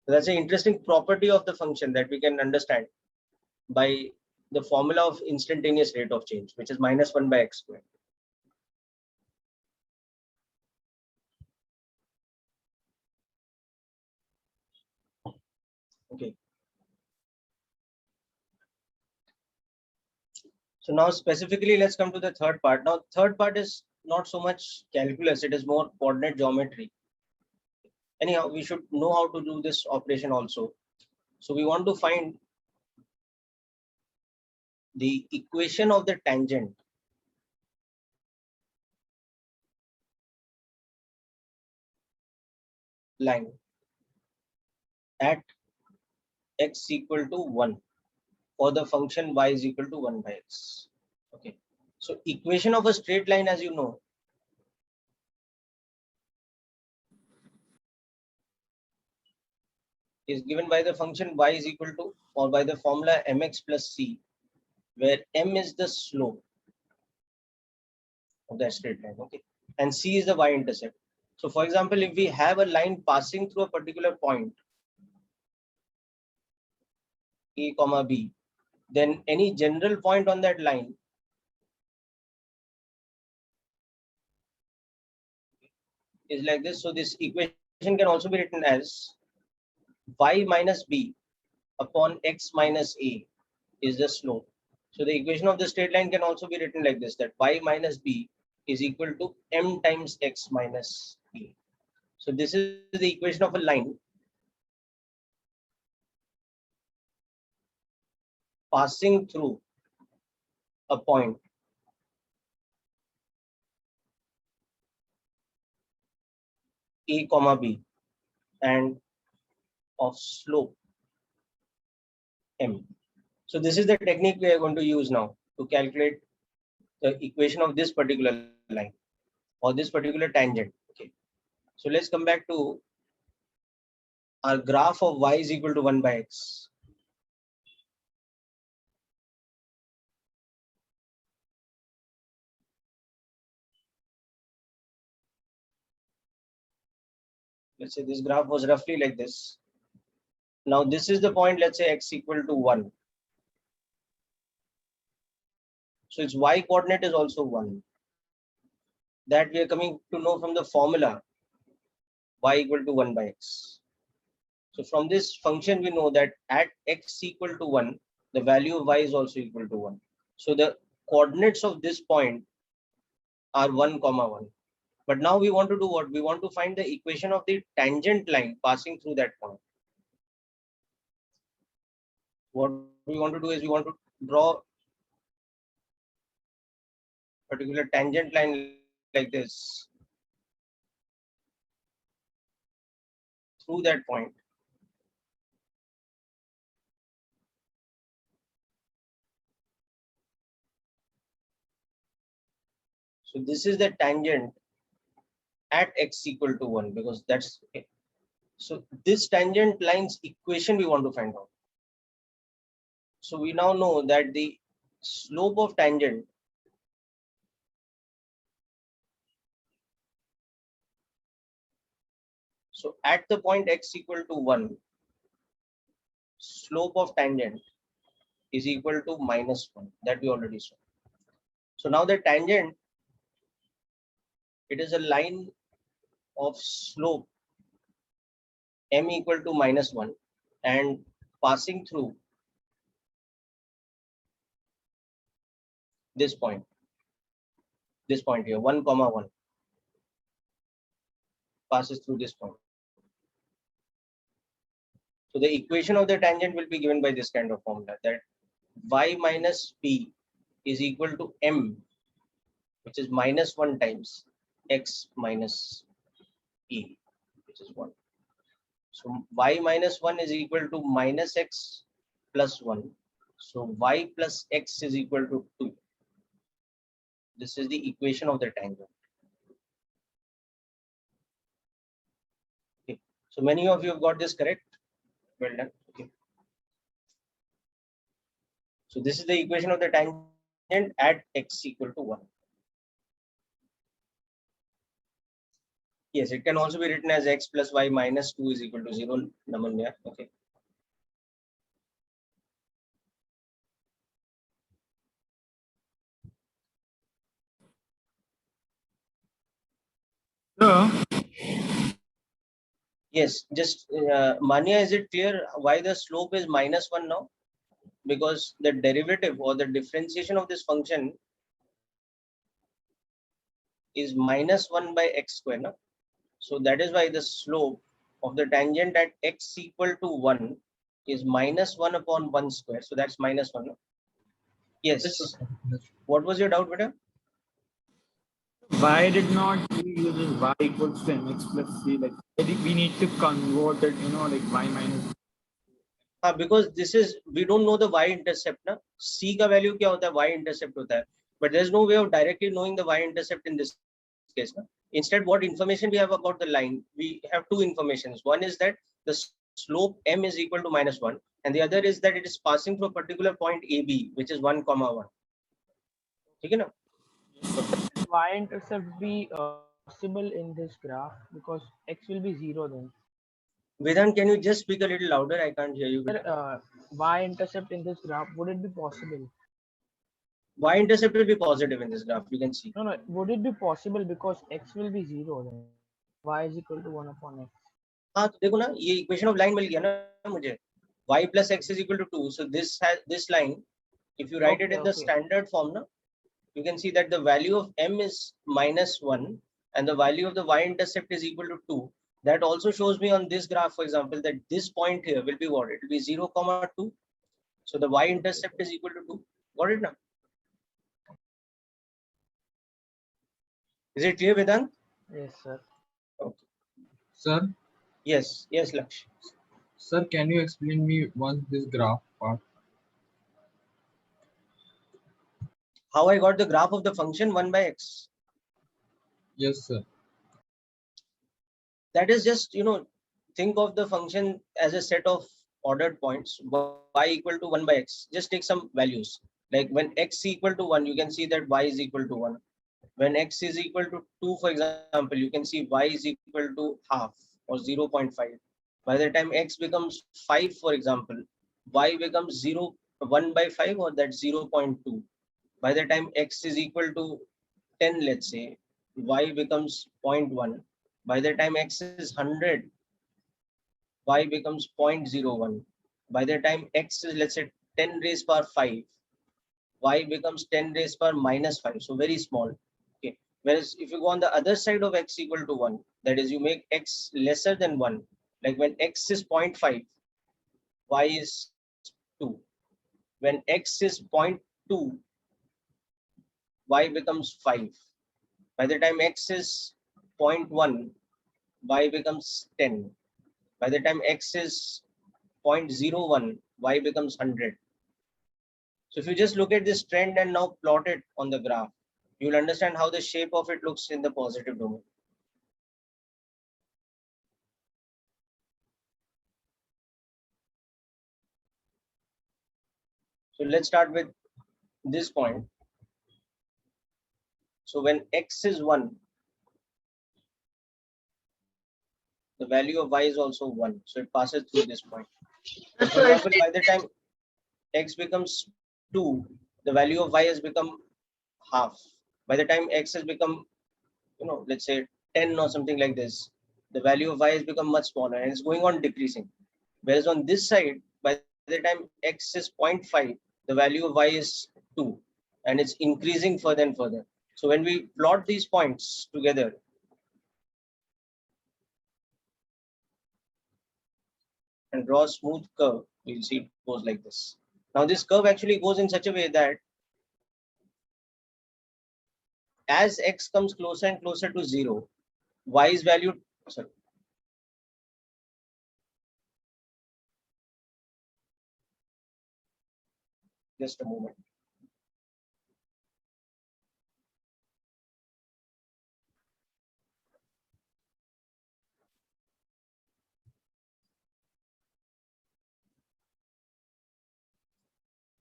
So that's an interesting property of the function that we can understand by the formula of instantaneous rate of change, which is minus 1 by x squared. Okay. So now specifically, let's come to the third part. Now, third part is not so much calculus, it is more coordinate geometry. Anyhow, we should know how to do this operation also. So we want to find the equation of the tangent line at x equal to 1 for the function y is equal to 1 by x. Okay. So equation of a straight line, as you know, is given by the function y is equal to, or by the formula mx plus c, where m is the slope of that straight line, okay, and c is the y-intercept. So for example, if we have a line passing through a particular point a comma b, then any general point on that line is like this. So this equation can also be written as y minus b upon x minus a is the slope. So the equation of the straight line can also be written like this, that y minus b is equal to m times x minus a. So this is the equation of a line passing through a point A comma B and of slope M. So this is the technique we are going to use now to calculate the equation of this particular line or this particular tangent. Okay. So let's come back to our graph of y is equal to 1 by x. Let's say this graph was roughly like this. Now this is the point, let's say x equal to 1. So its y coordinate is also 1. That we are coming to know from the formula y equal to 1 by x. So from this function, we know that at x equal to 1, the value of y is also equal to 1. So the coordinates of this point are 1, 1. But now we want to do what? We want to find the equation of the tangent line passing through that point. What we want to do is we want to draw a particular tangent line like this through that point. So this is the tangent at x equal to 1 because that's okay. So this tangent line's equation we want to find out. So we now know that the slope of tangent so at the point x equal to 1, slope of tangent is equal to -1 that we already saw. So now the tangent, it is a line of slope m equal to -1 and passing through this point here, 1, 1 passes through this point. So the equation of the tangent will be given by this kind of formula, that y minus p is equal to m, which is -1 times x minus e, which is 1. So y minus 1 is equal to minus x plus 1. So y plus x is equal to 2. This is the equation of the tangent. Okay. So many of you have got this correct. Well done. Okay. So this is the equation of the tangent at x equal to 1. Yes, it can also be written as x plus y minus 2 is equal to 0. Namanya. Okay. Yes, just Manya, is it clear why the slope is -1 now? Because the derivative or the differentiation of this function is -1 by x square. No? So that is why the slope of the tangent at x equal to 1 is -1 upon 1 square. So that's -1. No? Yes. What was your doubt, Beta? Why did not we use this y equals to mx plus c? Like I think we need to convert it, like y minus. Because this is, we don't know the y-intercept. Na? C ka value kya hota hai? Y-intercept hota hai. But there's no way of directly knowing the y-intercept in this case. Na? Instead, what information we have about the line? We have two informations. One is that the slope m is equal to -1, and the other is that it is passing through a particular point AB, which is 1, 1. Okay, na? Y-intercept be possible in this graph because x will be 0 then. Vedant, can you just speak a little louder? I can't hear you. Sir, y-intercept in this graph, would it be possible? Y-intercept will be positive in this graph. You can see. No, would it be possible because x will be 0 then? Y is equal to 1 upon x. हाँ तो देखो ना ये equation of line मिल गया ना मुझे. Y plus x is equal to 2. So this has this line. If you write it in the standard form, na, you can see that the value of m is -1 and the value of the y-intercept is equal to 2. That also shows me on this graph, for example, that this point here will be what? It will be 0, 2. So the y-intercept is equal to 2. Got it now? Is it clear, Vedant? Yes, sir. Okay. Sir, Yes, yes, Laksh. sir, can you explain me once this graph part? How I got the graph of the function 1 by x? Yes, sir. That is just, think of the function as a set of ordered points, y equal to 1 by x. Just take some values. Like when x equal to 1, you can see that y is equal to 1. When x is equal to 2, for example, you can see y is equal to half or 0.5. By the time x becomes 5, for example, y becomes 1 by 5, or that's 0.2. By the time x is equal to 10, let's say, y becomes 0.1. By the time x is 100, y becomes 0.01. By the time x is, let's say, 10 raised power 5, y becomes 10 raised power minus 5. So very small. Okay. Whereas if you go on the other side of x equal to 1, that is, you make x lesser than 1, like when x is 0.5, y is 2. When x is 0.2, y becomes 5. By the time x is 0.1, y becomes 10. By the time x is 0.01, y becomes 100. So if you just look at this trend and now plot it on the graph, you will understand how the shape of it looks in the positive domain. So let's start with this point. So when x is 1, the value of y is also 1. So it passes through this point. So for example, by the time x becomes 2, the value of y has become half. By the time x has become, let's say 10 or something like this, the value of y has become much smaller and it's going on decreasing. Whereas on this side, by the time x is 0.5, the value of y is 2 and it's increasing further and further. So when we plot these points together, and draw a smooth curve, we'll see it goes like this. Now this curve actually goes in such a way that as x comes closer and closer to 0, y's value, sorry, just a moment.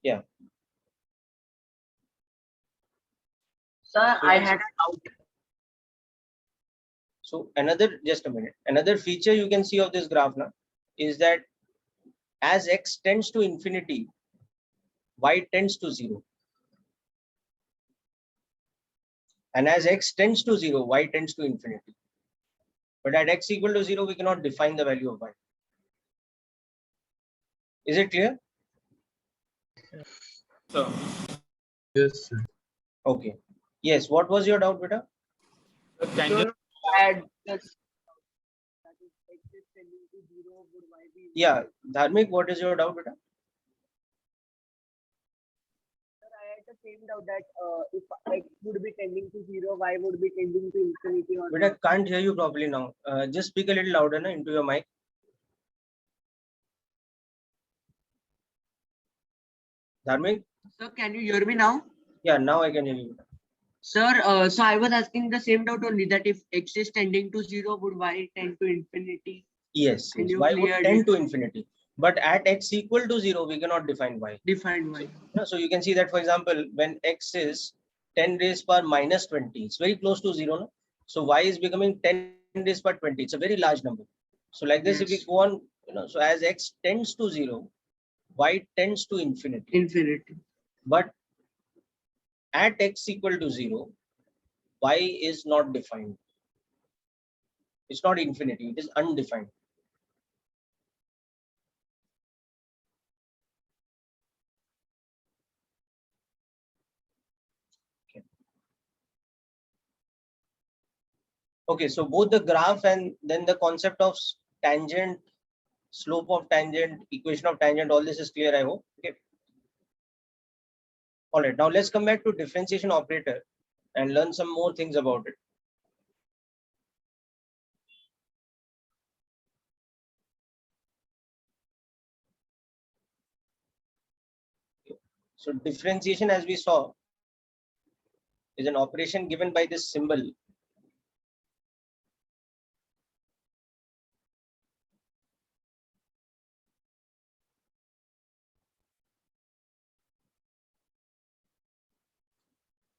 Yeah. Sir, So I yes. had a doubt. So just a minute. Another feature you can see of this graph now is that as x tends to infinity, y tends to 0. And as x tends to 0, y tends to infinity. But at x equal to 0, we cannot define the value of y. Is it clear? So, Yes, sir. Okay. Yes. What was your doubt, beta? can you I had just that is x is tending to 0, would y be? Yeah. Dharmik, what is your doubt, beta? Sir, I had the same doubt that if x would be tending to 0, y would be tending to infinity or Beta, not. can't hear you properly now. Just speak a little louder into your mic. Dharmik? Sir, can you hear me now? Yeah, now I can hear you. Sir, so I was asking the same doubt only that if x is tending to 0, would y tend to infinity? Yes, Can yes. you Y would clear tend it? to infinity. But at x equal to 0, we cannot define y. Define y. So you can see that, for example, when x is 10 raised power minus 20, it's very close to 0. No? So y is becoming 10 raised power 20. It's a very large number. So like this, if we Yes. go on, so as x tends to 0, y tends to infinity. Infinity. But at x equal to 0, y is not defined. It's not infinity, it is undefined. Okay, so both the graph and then the concept of tangent, slope of tangent, equation of tangent, all this is clear, I hope. Okay. All right, now let's come back to differentiation operator and learn some more things about it. So differentiation, as we saw, is an operation given by this symbol.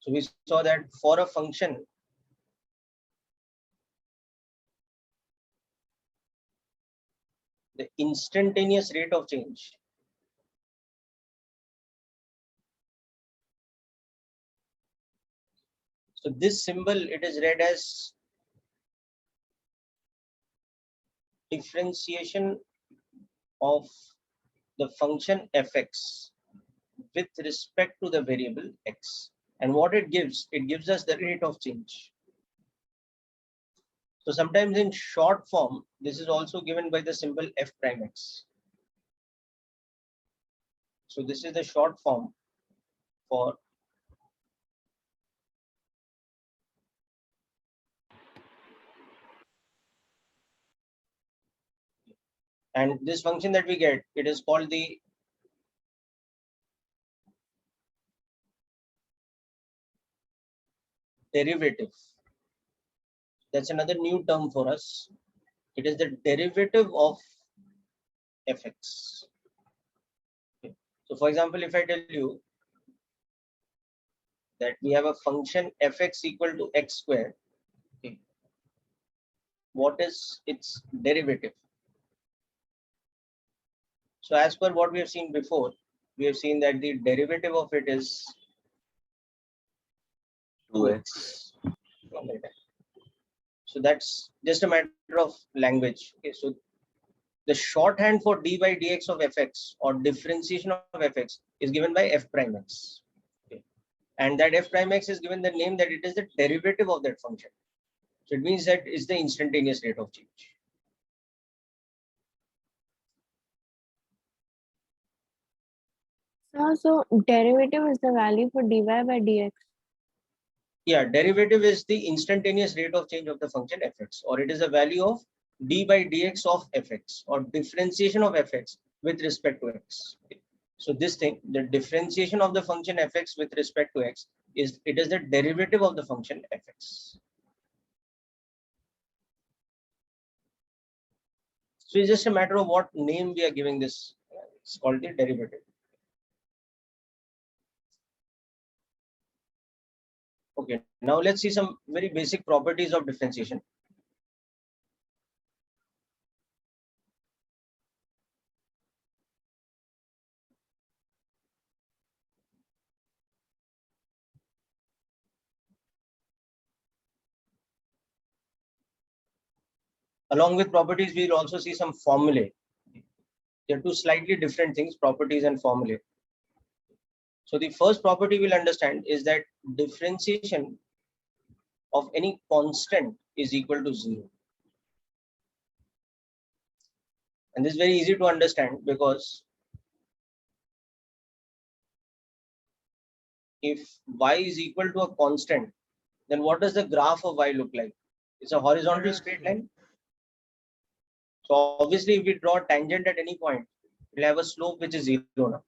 So we saw that for a function, the instantaneous rate of change so this symbol, it is read as differentiation of the function fx with respect to the variable x. And what it gives us the rate of change. So sometimes in short form, this is also given by the symbol f prime x. So this is the short form for and this function that we get, it is called the derivative. That's another new term for us. It is the derivative of fx. Okay. So for example, if I tell you that we have a function fx equal to x squared, okay, what is its derivative? So as per what we have seen before, we have seen that the derivative of it is 2x. So that's just a matter of language. Okay, so the shorthand for d by dx of fx or differentiation of fx is given by f prime x. Okay. And that f prime x is given the name that it is the derivative of that function. So it means that is the instantaneous rate of change. So derivative is the value for dy by dx. Yeah, derivative is the instantaneous rate of change of the function fx, or it is a value of d by dx of fx or differentiation of fx with respect to x. Okay. So this thing, the differentiation of the function fx with respect to x is the derivative of the function fx. So it's just a matter of what name we are giving this. It's called the derivative. Okay, now let's see some very basic properties of differentiation. Along with properties, we'll also see some formulae. There are two slightly different things, properties and formulae. So the first property we'll understand is that differentiation of any constant is equal to 0. And this is very easy to understand because if y is equal to a constant, then what does the graph of y look like? It's a horizontal straight line. So obviously, if we draw a tangent at any point, we'll have a slope which is 0 now.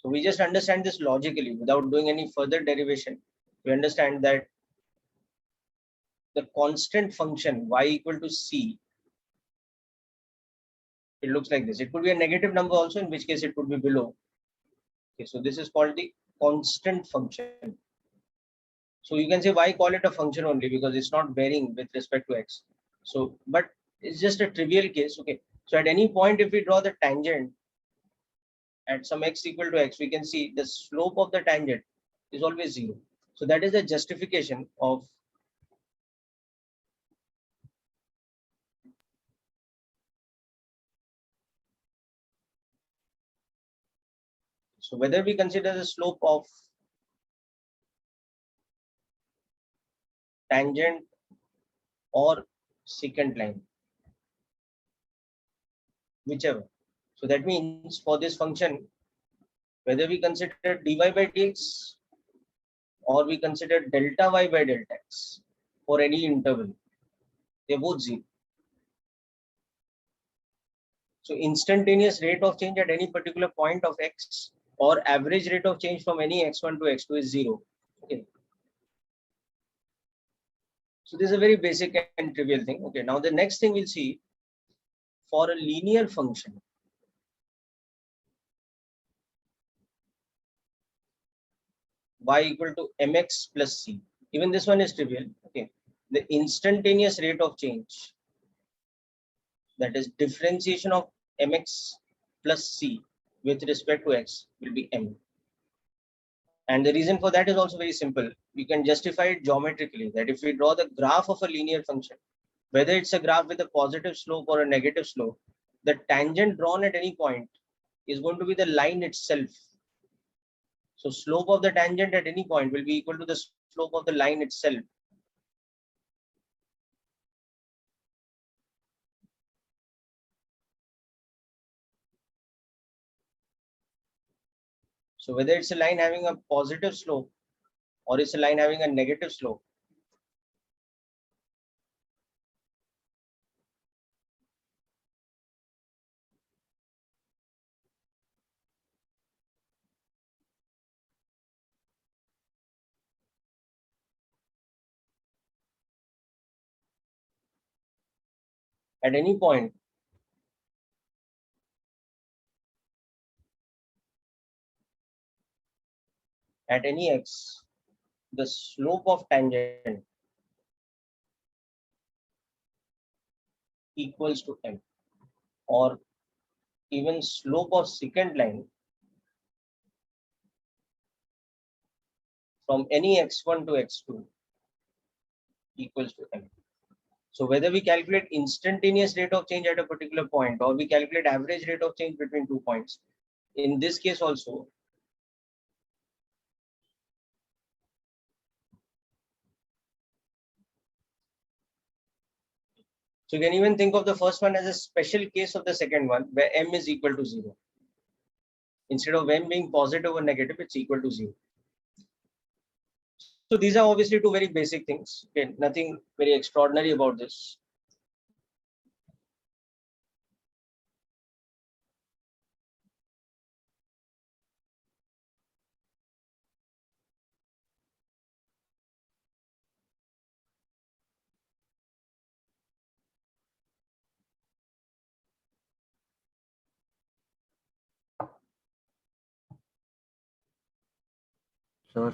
So we just understand this logically without doing any further derivation. We understand that the constant function y equal to c, it looks like this. It could be a negative number also, in which case it could be below. Okay, so this is called the constant function. So you can say why call it a function only, because it's not varying with respect to x. So, but it's just a trivial case. Okay, so at any point, if we draw the tangent at some x equal to x, we can see the slope of the tangent is always 0. So that is the justification of so whether we consider the slope of tangent or secant line, whichever. So that means for this function, whether we consider dy by dx or we consider delta y by delta x for any interval, they're both 0. So instantaneous rate of change at any particular point of x or average rate of change from any x1 to x2 is 0. Okay. So this is a very basic and trivial thing. Okay. Now the next thing we'll see for a linear function. Y equal to mx plus c. Even this one is trivial. Okay. The instantaneous rate of change, that is differentiation of mx plus c with respect to x, will be m. And the reason for that is also very simple. We can justify it geometrically, that if we draw the graph of a linear function, whether it's a graph with a positive slope or a negative slope, the tangent drawn at any point is going to be the line itself. So slope of the tangent at any point will be equal to the slope of the line itself. So whether it's a line having a positive slope or it's a line having a negative slope, at any point, at any x, the slope of tangent equals to m, or even slope of secant line from any x1 to x2 equals to m. So whether we calculate instantaneous rate of change at a particular point or we calculate average rate of change between 2 points, in this case also, so you can even think of the first one as a special case of the second one, where m is equal to 0. Instead of m being positive or negative, it's equal to 0. So these are obviously two very basic things. Okay, nothing very extraordinary about this.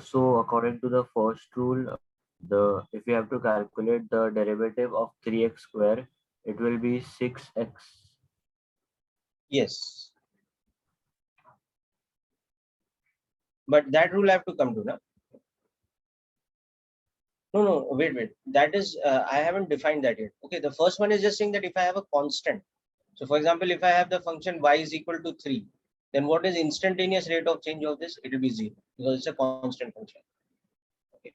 So according to the first rule, if you have to calculate the derivative of 3x square, it will be 6x. Yes. But that rule I have to come to now. No, wait. That is, I haven't defined that yet. Okay, the first one is just saying that if I have a constant. So for example, if I have the function y is equal to 3, then what is instantaneous rate of change of this? It will be 0 because it's a constant function. Okay.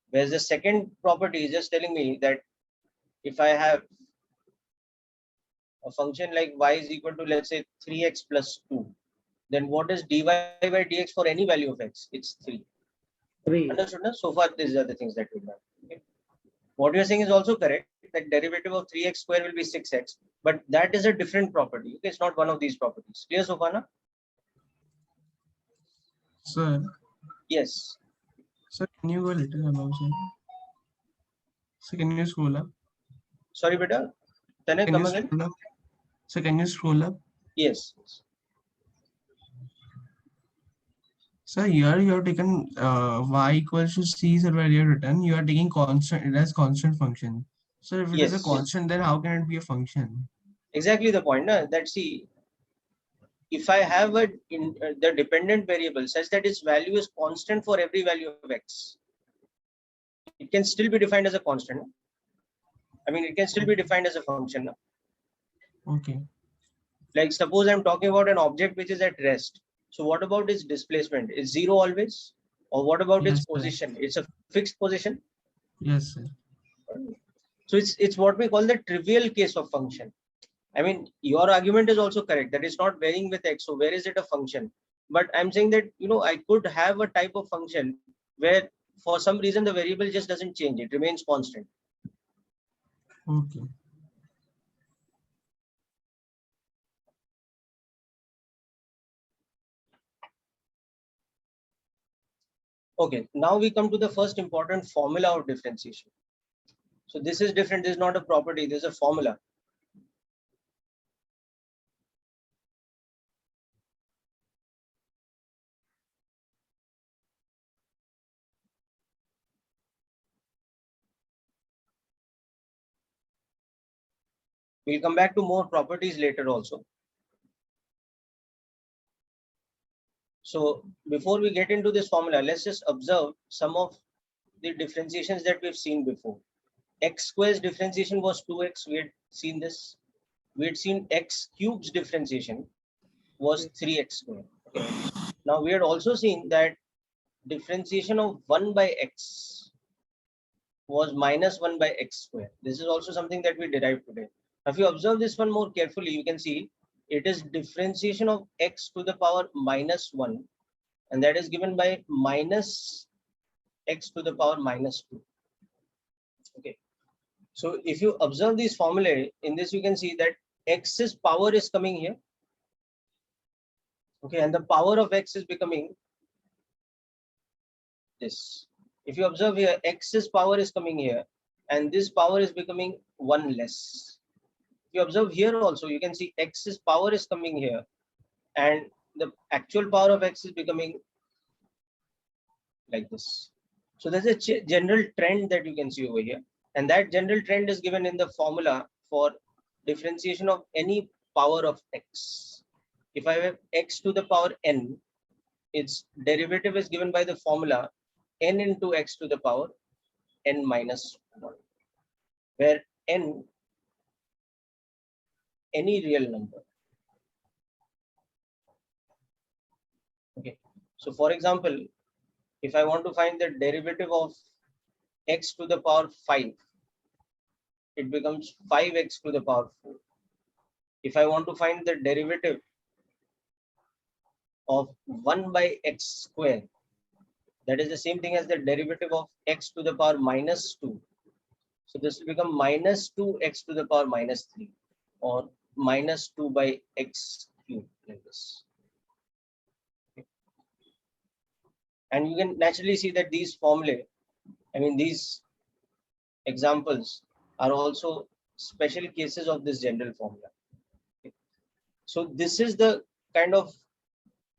Whereas the second property is just telling me that if I have a function like y is equal to, let's say, 3x plus 2, then what is dy by dx for any value of x? It's 3. 3. Understood? No? So far, these are the things that we learned. Okay. What you're saying is also correct, that derivative of 3x square will be 6x, but that is a different property. Okay, it's not one of these properties. Clear, Sofana? Sir, Yes. sir, can you go a little above, sir? Sir, can you scroll up? Sorry, beta. Tanay, Can come you again? scroll up? Sir, can you scroll up? Yes. Sir, here you have taken y equals to c, sir, where you have written, you are taking constant, it as constant function. So if it is a Yes. constant, then how can it be a function? Exactly the point. Na? That see, if I have the dependent variable such that its value is constant for every value of x, it can still be defined as a constant. No? I mean, it can still be defined as a function. No? Okay. Like suppose I'm talking about an object which is at rest. So what about its displacement? Is 0 always? Or what about its Yes, sir. position? It's a fixed position. Yes, sir. So it's what we call the trivial case of function. I mean, your argument is also correct that it's not varying with x. So where is it a function? But I'm saying that, you know, I could have a type of function where for some reason the variable just doesn't change. It remains constant. Okay. Okay, now we come to the first important formula of differentiation. So this is different. This is not a property. This is a formula. We'll come back to more properties later also. So before we get into this formula, let's just observe some of the differentiations that we've seen before. X square's differentiation was 2x. We had seen this. We had seen x cube's differentiation was 3x square. Okay. Now we had also seen that differentiation of 1 by x was minus 1 by x square. This is also something that we derived today. Now, if you observe this one more carefully, you can see it is differentiation of x to the power minus 1, and that is given by minus x to the power minus 2. Okay. So if you observe these formulae, in this you can see that x's power is coming here. Okay, and the power of x is becoming this. If you observe here, x's power is coming here, and this power is becoming 1 less. If you observe here also, you can see x's power is coming here, and the actual power of x is becoming like this. So there's a general trend that you can see over here, and that general trend is given in the formula for differentiation of any power of x. If I have x to the power n, its derivative is given by the formula n into x to the power n minus 1, where n any real number. Okay, so for example, if I want to find the derivative of x to the power 5, it becomes 5x to the power 4. If I want to find the derivative of 1 by x square, that is the same thing as the derivative of x to the power minus 2. So this will become minus 2x to the power minus 3, or minus 2 by x cube, like this. Okay. And you can naturally see that these formulae, I mean these examples, are also special cases of this general formula. Okay. So this is the kind of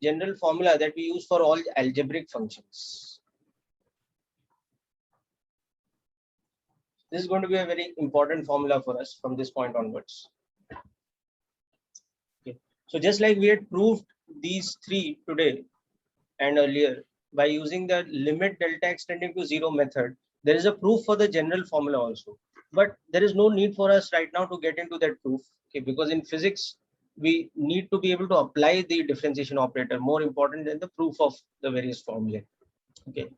general formula that we use for all algebraic functions. This is going to be a very important formula for us from this point onwards. Okay. So just like we had proved these three today and earlier by using the limit delta x tending to 0 method, there is a proof for the general formula also. But there is no need for us right now to get into that proof, okay, because in physics, we need to be able to apply the differentiation operator, more important than the proof of the various formulae. Okay.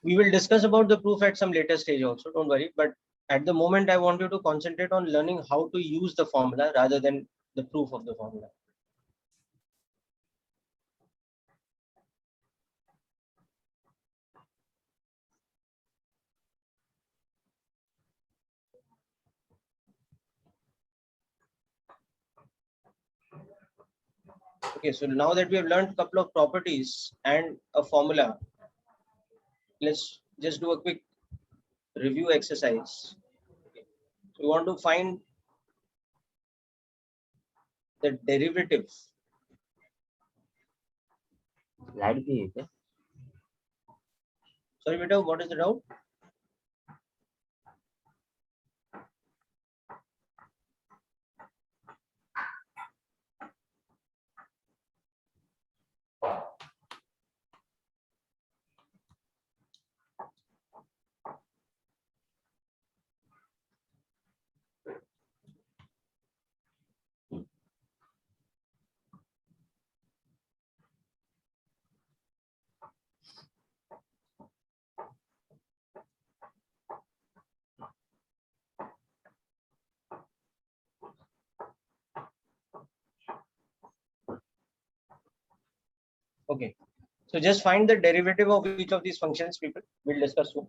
We will discuss about the proof at some later stage also, don't worry. But at the moment, I want you to concentrate on learning how to use the formula rather than the proof of the formula. Okay, so now that we have learned a couple of properties and a formula, let's just do a quick review exercise. Okay. So we want to find the derivative. Sorry, beta, what is the doubt? Okay. So just find the derivative of each of these functions, people. We'll discuss soon.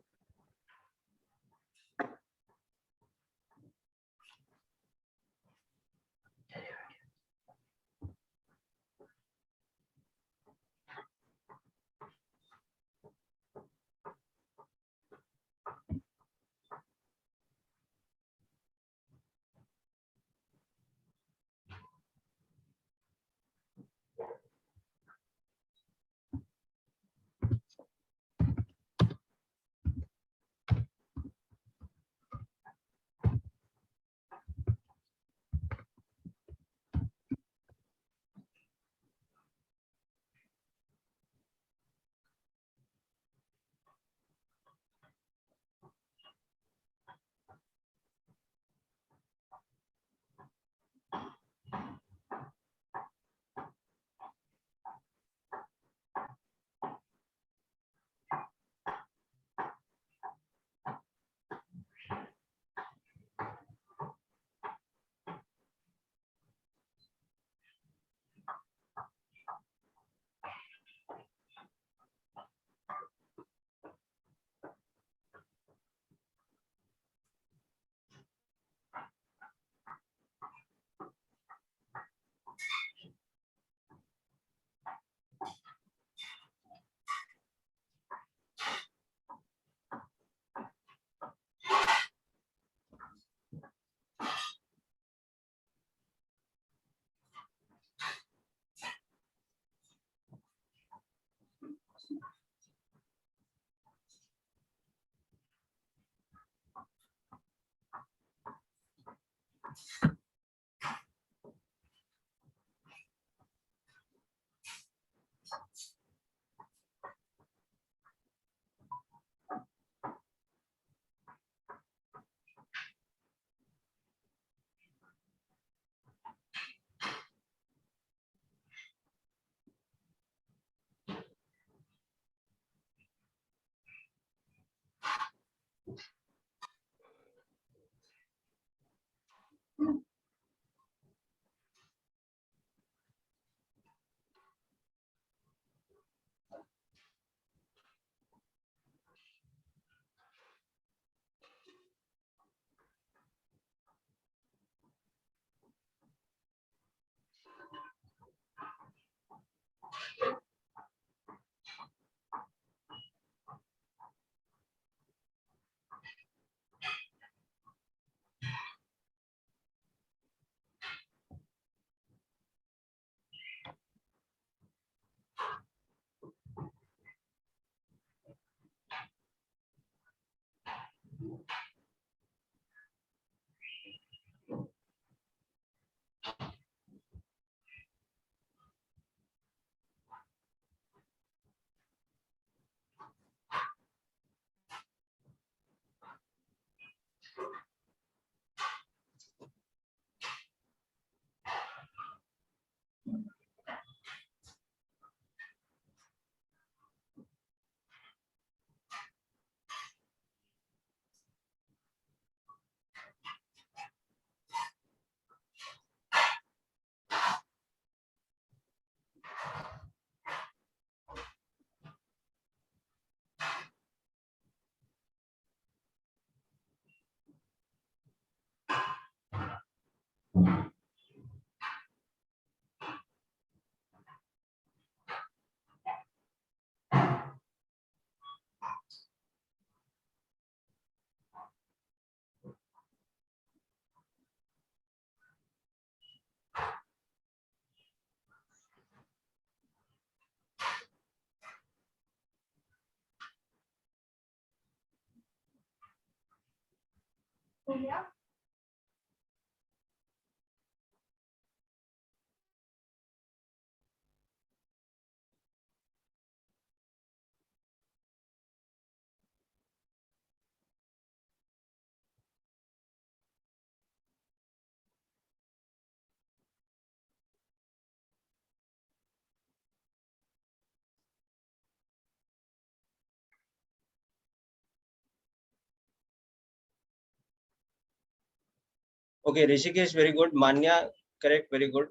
Okay, Rishikesh, very good. Manya, correct, very good.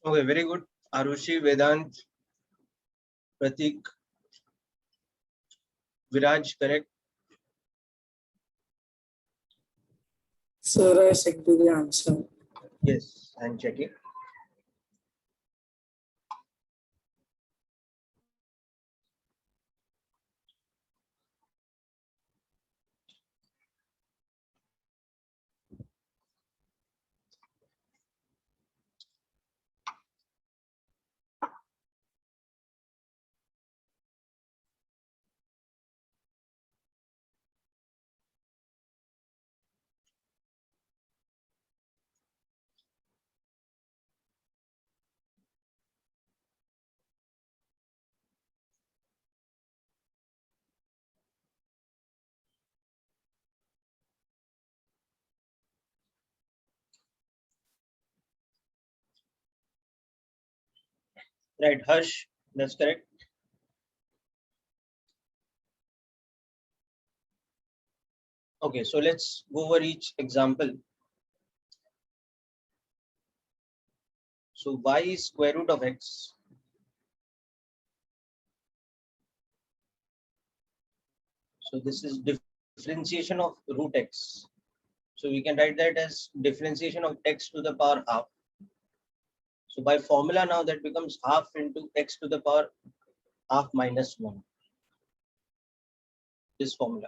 Okay, very good. Arushi, Vedant, Pratik, Viraj, correct? Sir, I checked the answer. Yes, I'm checking. Right, Harsh, that's correct. Okay, so let's go over each example. So y is square root of x. So this is differentiation of root x. So we can write that as differentiation of x to the power half. So by formula now that becomes half into x to the power half minus 1. This formula.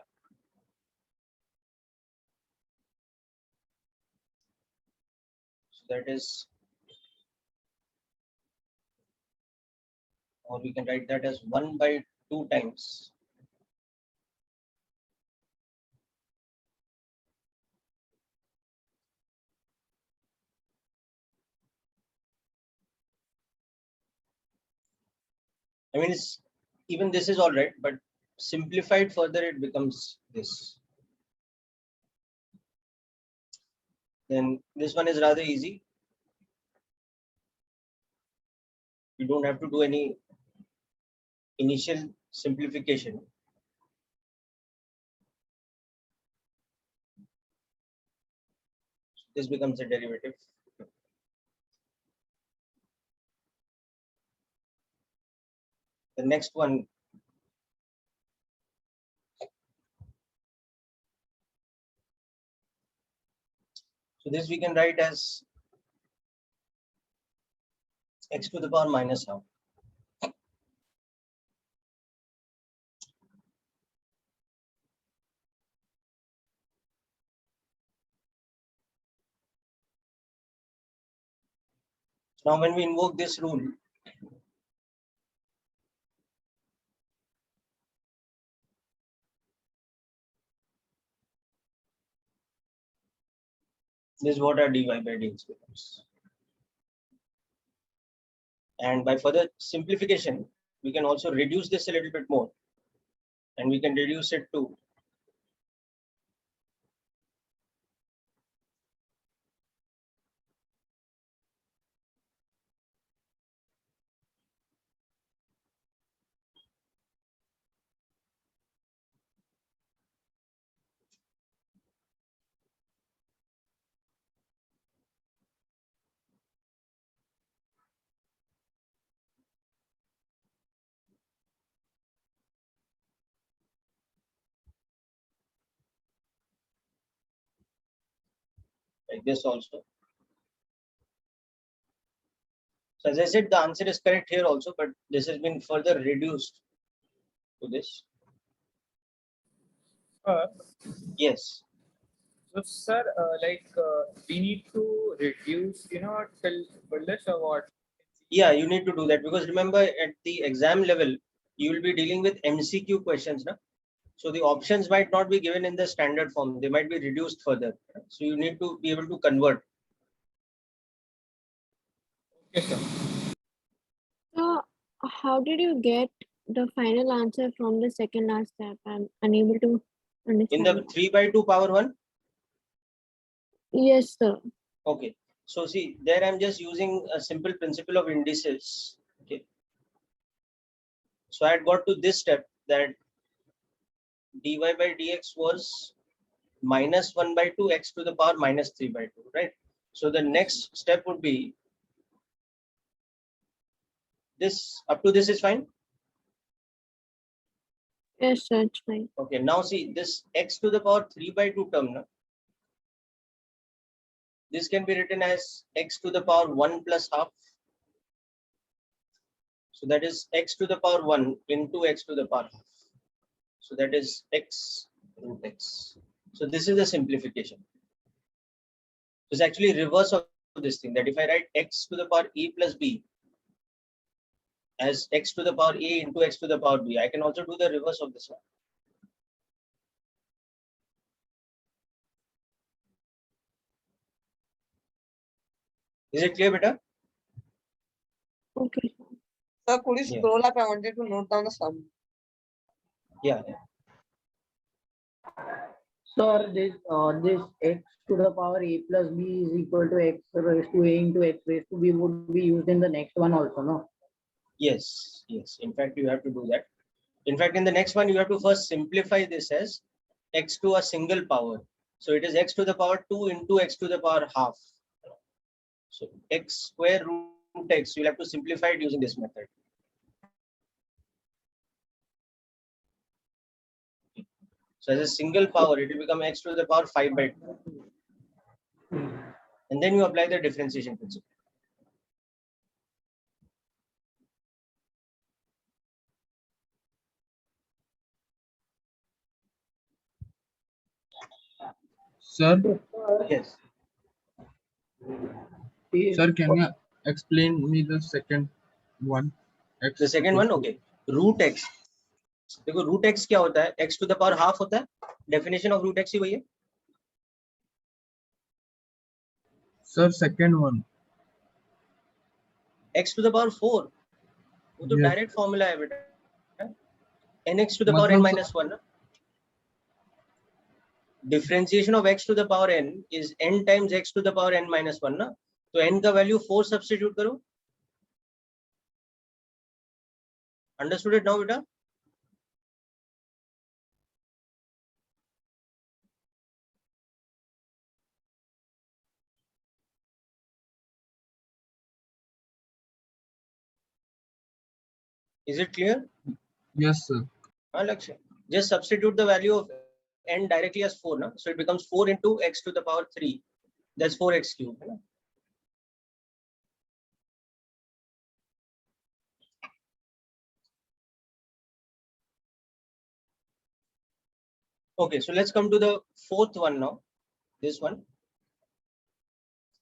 So that is, or we can write that as 1 by 2 times I mean, it's, even this is all right, but simplified further, it becomes this. Then this one is rather easy. You don't have to do any initial simplification. This becomes a derivative. The next one, so this we can write as x to the power minus half. Now when we invoke this rule, this is what our dy by dx becomes. And by further simplification, we can also reduce this a little bit more. And we can reduce it to like this also. So as I said, the answer is correct here also, but this has been further reduced to this. Yes. So, sir, we need to reduce, till this or what? Yeah, you need to do that because remember at the exam level, you will be dealing with MCQ questions. Na? So the options might not be given in the standard form. They might be reduced further. So you need to be able to convert. Okay, sir. So, how did you get the final answer from the second last step? I'm unable to In understand. the 3 by 2 power 1? Yes, sir. Okay. So see, there I'm just using a simple principle of indices. Okay. So I had got to this step that dy by dx was minus 1 by 2 x to the power minus 3 by 2, right? So the next step would be This up to this is fine. Yes, sir, it's fine. Okay, now see this x to the power 3 by 2 term. Na? This can be written as x to the power 1 plus half. So that is x to the power 1 into x to the power half. So that is x root x. So this is the simplification. It's actually reverse of this thing, that if I write x to the power a plus b as x to the power a into x to the power b, I can also do the reverse of this one. Is it clear, beta? Okay. Sir, could you Yeah. scroll up? I wanted to note down the sum. Yeah. Sir, this x to the power a plus b is equal to x raised to a into x raised to b would be used in the next one also, no? Yes, yes. In fact, you have to do that. In fact, in the next one, you have to first simplify this as x to a single power. So it is x to the power 2 into x to the power half. So x square root x, you'll have to simplify it using this method. So as a single power, it will become x to the power 5 by 2. And then you apply the differentiation principle. Sir, Yes. sir, can you explain me the second one? X The second one, okay. Root x. देखो root x क्या होता है? X to the power half होता है. Definition of root x ही वही है. Sir, second one. X to the power 4. वो तो Yes. direct formula है बेटा. Nx to the power n minus 1. Differentiation of x to the power n is n times x to the power n minus 1 ना. तो n का value 4 substitute करो. Understood it now, beta? Is it clear? Yes, sir. Lakshay, just substitute the value of n directly as 4, na? So it becomes 4 into x to the power 3. That's 4x cubed. Na? Okay, so let's come to the fourth one now. This one.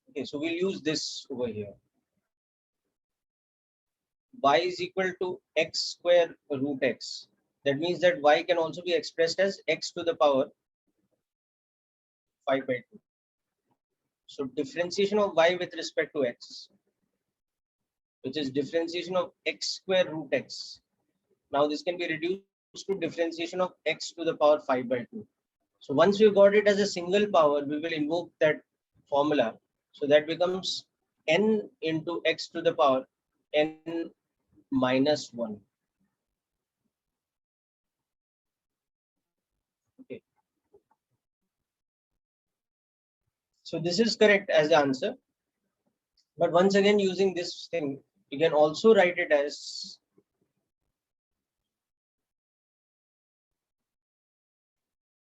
Okay, so we'll use this over here. Y is equal to x square root x. That means that y can also be expressed as x to the power 5 by 2. So differentiation of y with respect to x, which is differentiation of x square root x. Now this can be reduced to differentiation of x to the power 5 by 2. So once we got it as a single power, we will invoke that formula. So that becomes n into x to the power n minus 1. Okay. So this is correct as the answer. But once again, using this thing, you can also write it as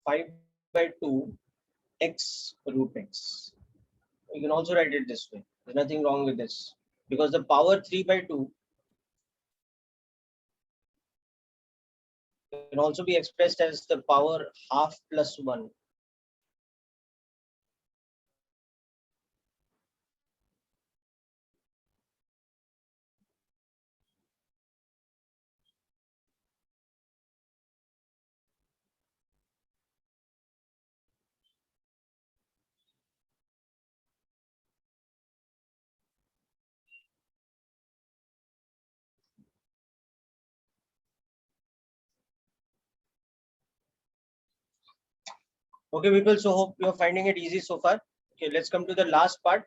five by 2 x root x. You can also write it this way. There's nothing wrong with this because the power 3 by 2 can also be expressed as the power half plus 1. Okay, people, so hope you're finding it easy so far. Okay, let's come to the last part.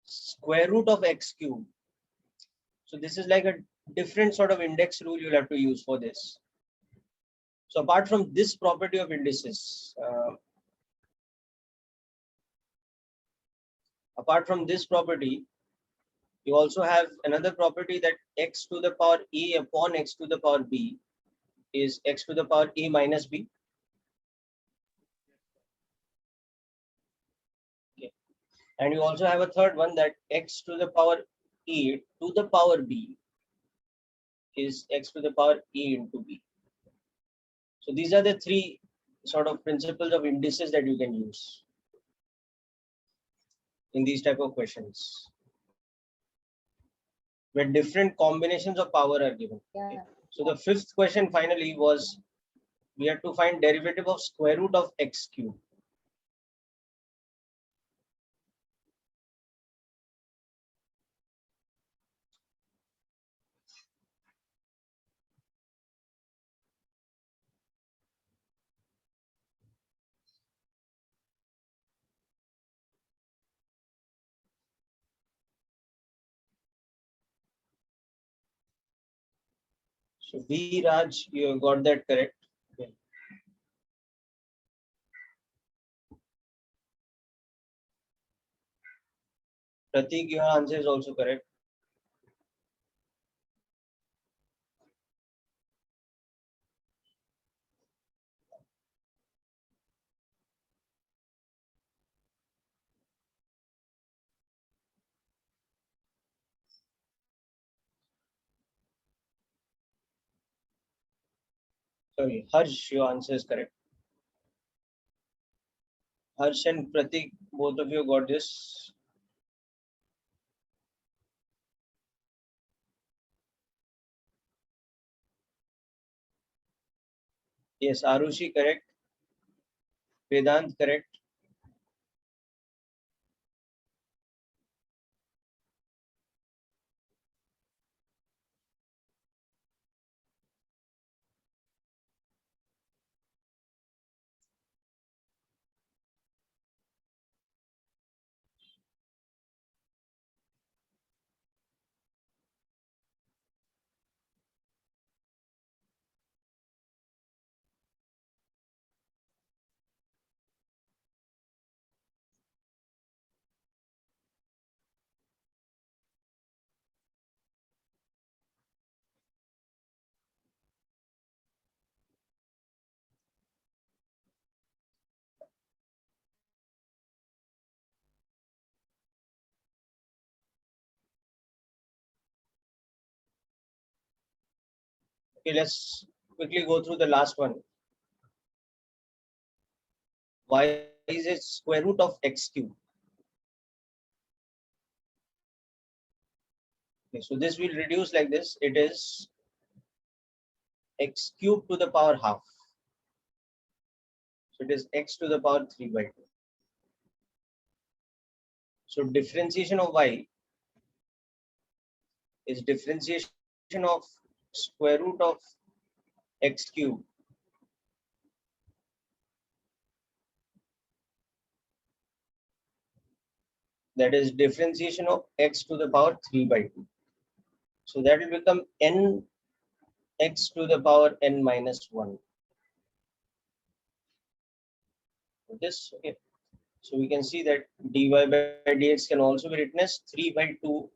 Square root of x cube. So this is like a different sort of index rule you'll have to use for this. So apart from this property of indices, apart from this property, You also have another property that x to the power a upon x to the power b is x to the power a minus b. Okay. And you also have a third one that x to the power a to the power b is x to the power a into b. So these are the three sort of principles of indices that you can use in these type of questions, where different combinations of power are given. Okay. So the fifth question finally was, we have to find derivative of square root of x cube. So B Raj, you got that correct. Okay. Pratik, your answer is also correct. Sorry, Harsh, your answer is correct. Harsh and Pratik, both of you got this. Yes, Arushi correct. Vedant correct. Okay, let's quickly go through the last one. Why is it square root of x cube? Okay, so this will reduce like this. It is x cube to the power half. So it is x to the power 3 by 2. So differentiation of y is differentiation of square root of x cube that is differentiation of x to the power 3 by 2. So that will become n x to the power n minus 1. This, okay. So we can see that dy by dx can also be written as 3 by 2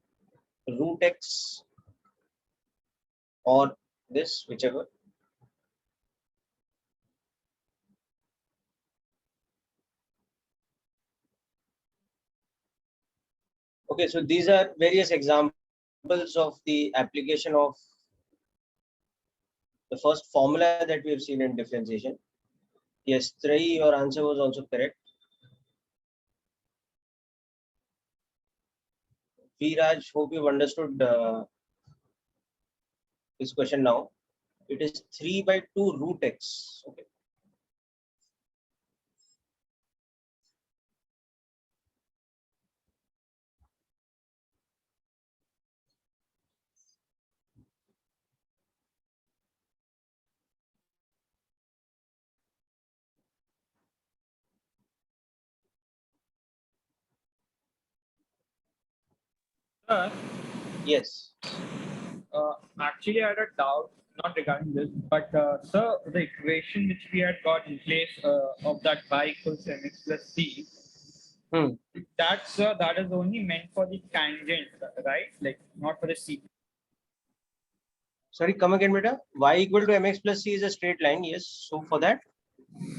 root x or this, whichever. Okay, so these are various examples of the application of the first formula that we have seen in differentiation. Yes, Trai, your answer was also correct. Viraj, hope you've understood this question now. It is 3 by 2 root x. Okay. Sir, Yes. actually, I had a doubt, not regarding this, but sir, the equation which we had got in place of that y equals mx plus c, That is only meant for the tangent, right? Like not for the secant. Sorry, come again, beta. Y equal to mx plus c is a straight line. Yes. So for that.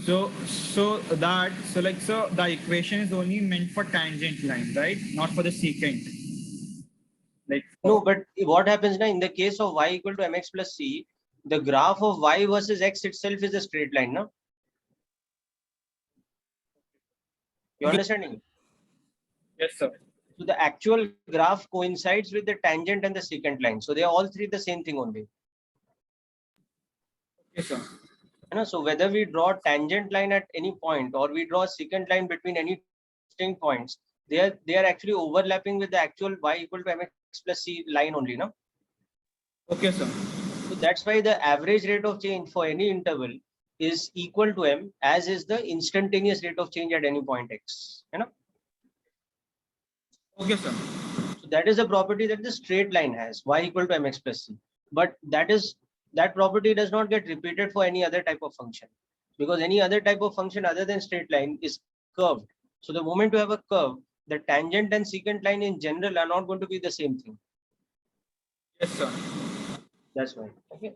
So the equation is only meant for tangent line, right? Not for the secant. Like No, but what happens now in the case of y equal to mx plus c, the graph of y versus x itself is a straight line, no? You understanding? yes, sir. So the actual graph coincides with the tangent and the secant line. So they are all three the same thing only. Yes, sir. You know, so whether we draw tangent line at any point or we draw secant line between any distinct points, they are actually overlapping with the actual y equal to mx plus c line only, no? Okay, sir. So that's why the average rate of change for any interval is equal to m, as is the instantaneous rate of change at any point x. You know. Okay, sir. So that is a property that the straight line has, y equal to mx plus c. But that property does not get repeated for any other type of function, because any other type of function other than straight line is curved. So the moment you have a curve, the tangent and secant line in general are not going to be the same thing. Yes, sir. That's why. Okay.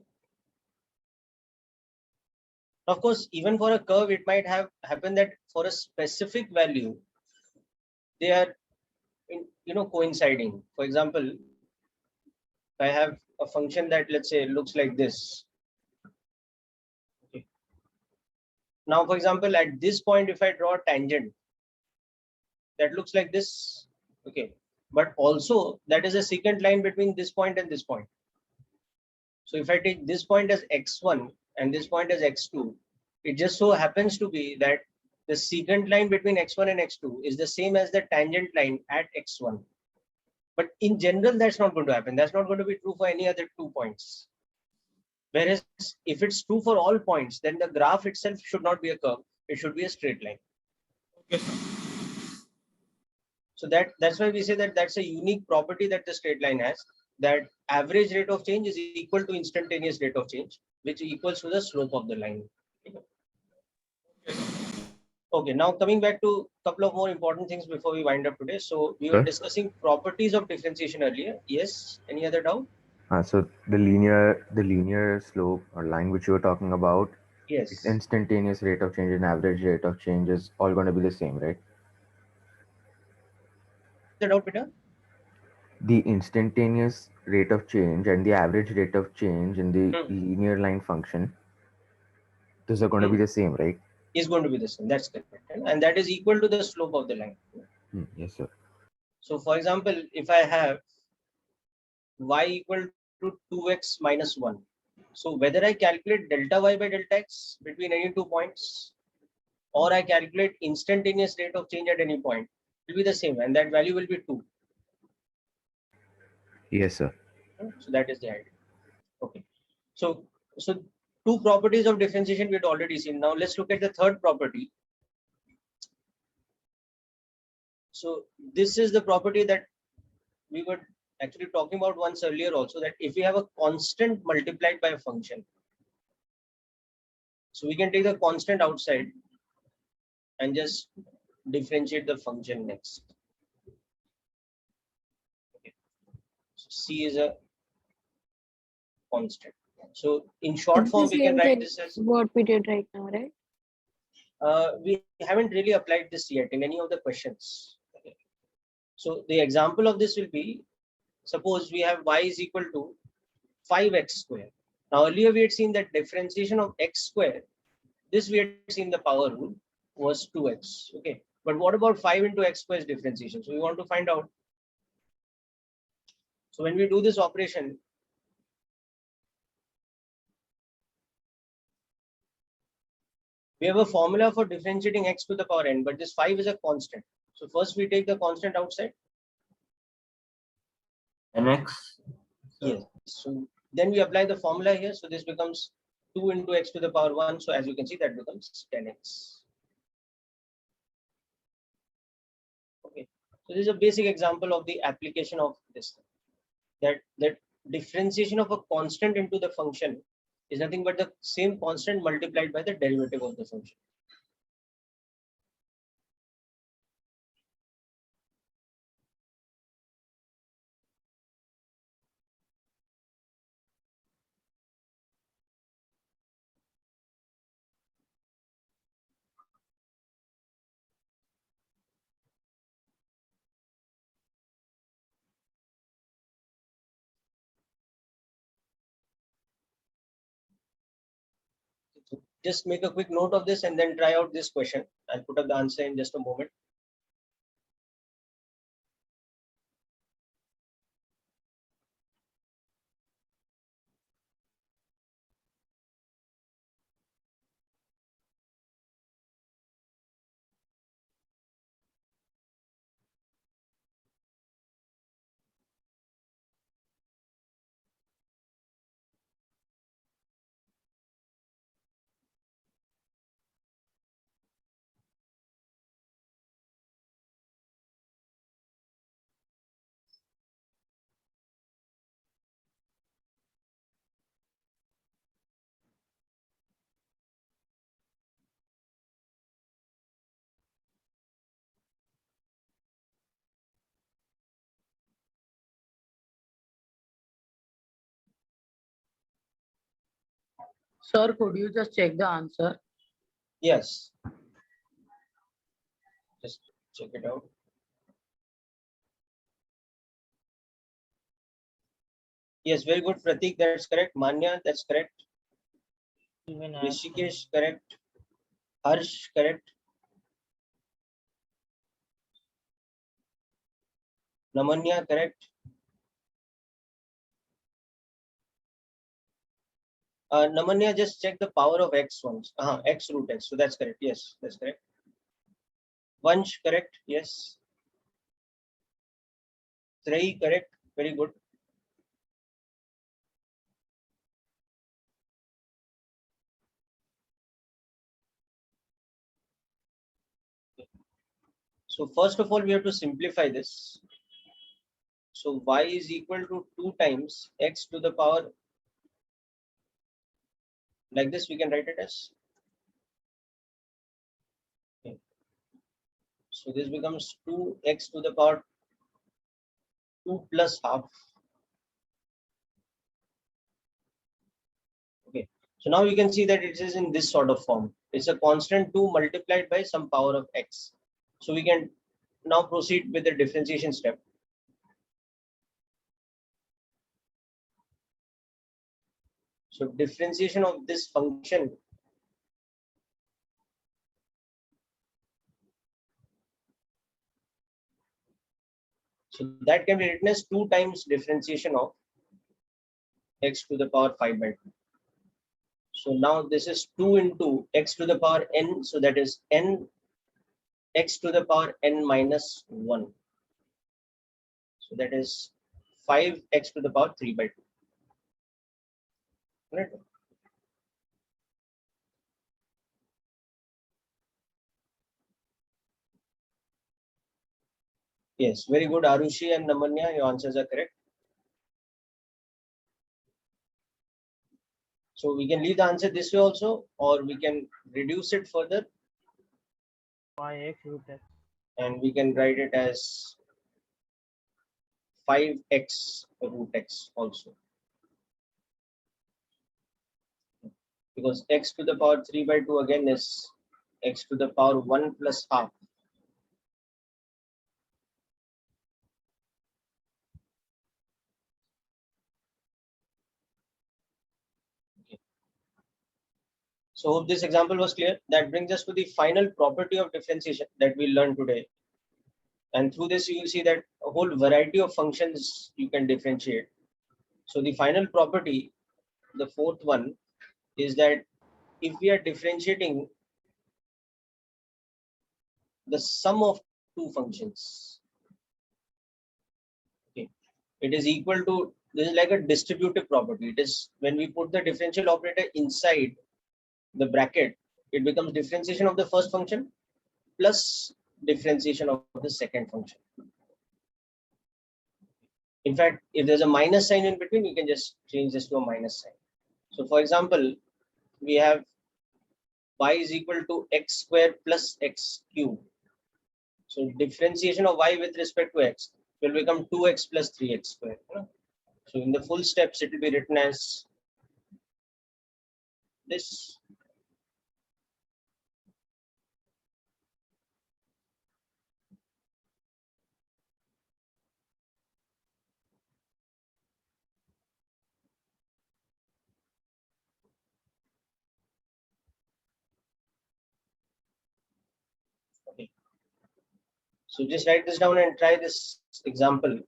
Of course, even for a curve, it might have happened that for a specific value, they are coinciding. For example, if I have a function that, let's say, looks like this. Okay. Now, for example, at this point, if I draw a tangent that looks like this, okay, but also that is a secant line between this point and this point. So if I take this point as x1 and this point as x2, it just so happens to be that the secant line between x1 and x2 is the same as the tangent line at x1. But in general, that's not going to happen. That's not going to be true for any other 2 points. Whereas if it's true for all points, then the graph itself should not be a curve. It should be a straight line. Okay, sir. So that's why we say that that's a unique property that the straight line has, that average rate of change is equal to instantaneous rate of change, which equals to the slope of the line. Okay, now coming back to a couple of more important things before we wind up today. So we were discussing properties of differentiation earlier. Yes, any other doubt? So the linear slope or line which you were talking about, yes, its instantaneous rate of change and average rate of change is all going to be the same, right? The doubt, Peter? The instantaneous rate of change and the average rate of change in the linear line function, those are going to be the same, right? Is going to be the same. That's correct. And that is equal to the slope of the line. Yes, sir. So for example, if I have y equal to 2x minus 1. So whether I calculate delta y by delta x between any 2 points, or I calculate instantaneous rate of change at any point, it will be the same, and that value will be 2. Yes, sir. So that is the idea. Okay. So 2 properties of differentiation we had already seen. Now let's look at the third property. So this is the property that we were actually talking about once earlier also, that if we have a constant multiplied by a function, so we can take the constant outside and just differentiate the function next. Okay. So C is a constant. So in short form, we can write this as what we did right now, right? We haven't really applied this yet in any of the questions. Okay. So the example of this will be, suppose we have y is equal to 5x square. Now earlier we had seen that differentiation of x square, this we had seen the power rule was 2x. Okay, but what about 5 into x square differentiation? So we want to find out. So when we do this operation, we have a formula for differentiating x to the power n, but this 5 is a constant. So first we take the constant outside. Nx. Yes. So then we apply the formula here. So this becomes 2 into x to the power 1. So as you can see, that becomes 10x. Okay. So this is a basic example of the application of this. That differentiation of a constant into the function is nothing but the same constant multiplied by the derivative of the function. just make a quick note of this and then try out this question. I'll put up the answer in just a moment. Sir, could you just check the answer? Yes. Just check it out. Yes, very good, Pratik. That's correct. Manya, that's correct. Even Rishikesh, correct. Harsh, correct. Namanya, correct. Namanya, just check the power of x once. X root x. So that's correct. Yes, that's correct. Vansh, correct. Yes. Three, correct. Very good. So first of all, we have to simplify this. So y is equal to 2 times x to the power, like this we can write it as. Okay. So this becomes 2x to the power 2 plus half. Okay. So now you can see that it is in this sort of form. It's a constant 2 multiplied by some power of x. So we can now proceed with the differentiation step. So differentiation of this function. So that can be written as 2 times differentiation of x to the power 5 by 2. So now this is 2 into x to the power n. So that is n x to the power n minus 1. So that is 5x to the power 3 by 2. Right? Yes, very good, Arushi and Namanya. Your answers are correct. So we can leave the answer this way also, or we can reduce it further. X root x. And we can write it as 5x root x also. Because x to the power 3 by 2 again is x to the power 1 plus half. Okay. So hope this example was clear. That brings us to the final property of differentiation that we learned today. And through this, you will see that a whole variety of functions you can differentiate. So the final property, the fourth one, is that if we are differentiating the sum of two functions, okay, it is equal to, this is like a distributive property. It is when we put the differential operator inside the bracket, it becomes differentiation of the first function plus differentiation of the second function. In fact, if there's a minus sign in between, you can just change this to a minus sign. So for example, we have y is equal to x square plus x cube. So differentiation of y with respect to x will become 2x plus 3x square. So in the full steps, it will be written as this. So just write this down and try this example.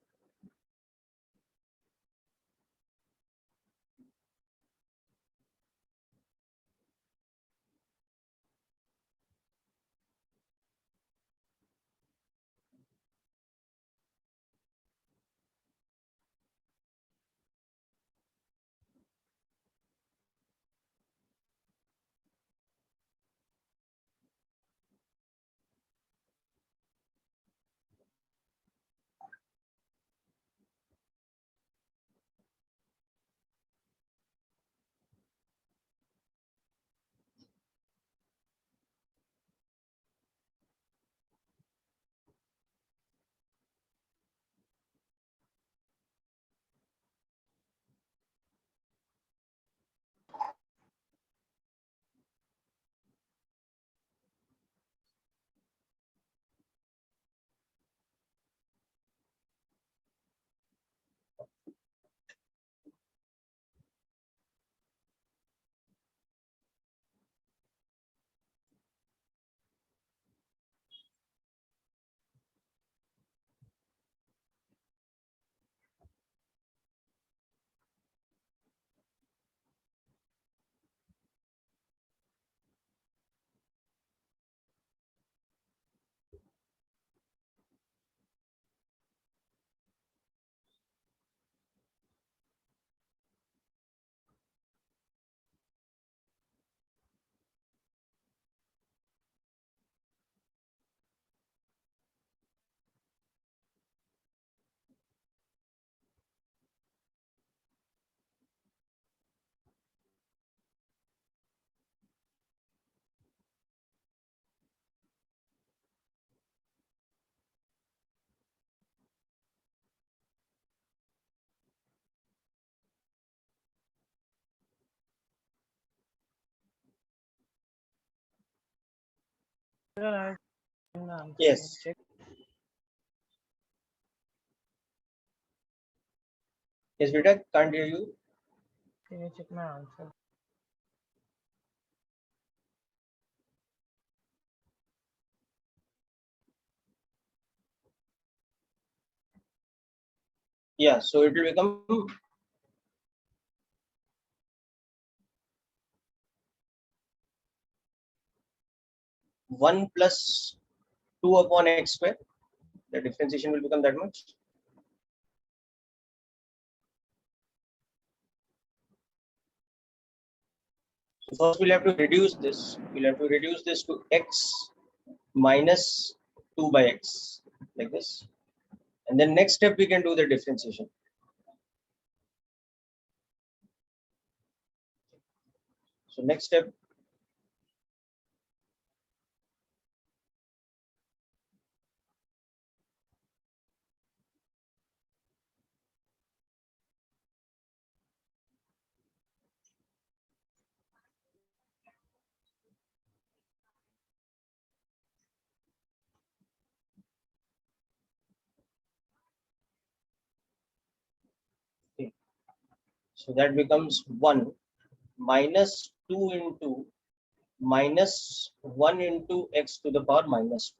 Sir, I have answer. Yes. Check. Yes, Vita, can't hear you. Can you check my answer? Yeah, so it will become 1 plus 2 upon x square. The differentiation will become that much. So first we'll have to reduce this. We'll have to reduce this to x minus 2 by x, like this. And then next step we can do the differentiation. So next step, okay. So that becomes 1 minus 2 into minus 1 into x to the power minus 2.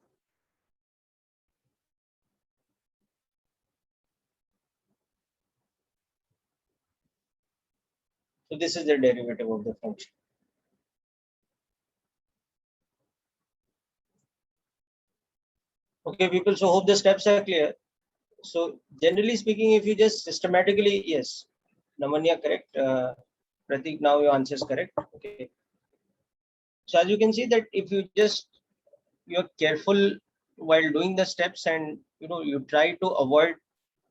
So this is the derivative of the function. Okay, people, so hope the steps are clear. So generally speaking, if you just systematically, yes, Namanya, correct. Pratik, now your answer is correct. Okay. So as you can see that if you just, you're careful while doing the steps and, you try to avoid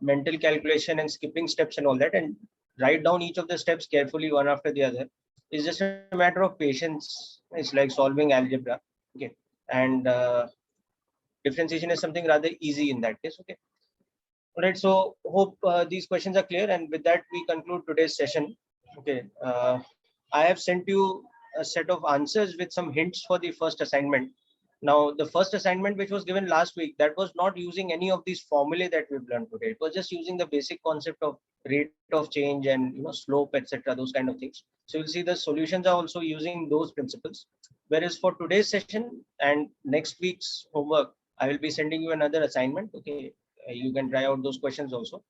mental calculation and skipping steps and all that, and write down each of the steps carefully one after the other. It's just a matter of patience. It's like solving algebra. Okay. And differentiation is something rather easy in that case. Okay. All right. So hope these questions are clear. And with that, we conclude today's session. Okay. I have sent you a set of answers with some hints for the first assignment. Now, the first assignment which was given last week, that was not using any of these formulae that we've learned today. It was just using the basic concept of rate of change and slope, etc. Those kind of things. So you'll see the solutions are also using those principles. Whereas for today's session and next week's homework, I will be sending you another assignment. Okay, you can try out those questions also,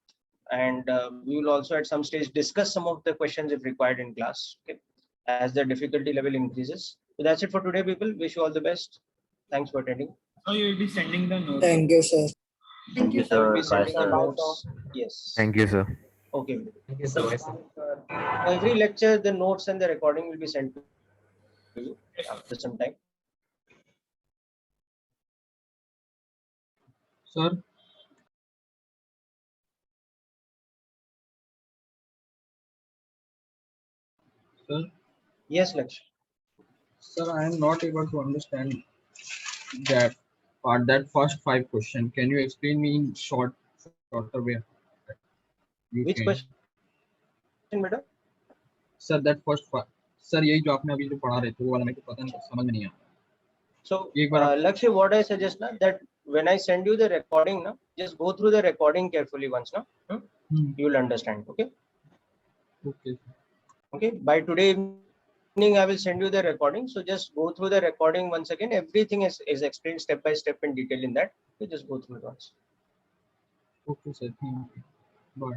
and we will also at some stage discuss some of the questions if required in class. Okay, as the difficulty level increases. So that's it for today, people. Wish you all the best. Thanks for attending. So you will be sending the notes. Thank you, sir. Thank you, I will sir. be Bye, sending the sir. notes. Yes. Thank you, sir. Okay. Thank you, sir. Every lecture, the notes and the recording will be sent to you after some time. Sir, sir, Yes, Lakshya. sir, I am not able to understand that part, that first 5 question. Can you explain me in shorter way? You Which can. question, madam? Sir that first sir यही जो आपने अभी जो पढ़ा रहे थे वो वाला मेरे को पता नहीं समझ में नहीं आया. So, एक बार Lakshya, what I suggest now that when I send you the recording, now just go through the recording carefully once. Now you will understand. Okay. Okay. Okay. By today evening, I will send you the recording. So just go through the recording once again. Everything is explained step by step in detail in that. You just go through it once. Okay, sir. Thank you. Bye.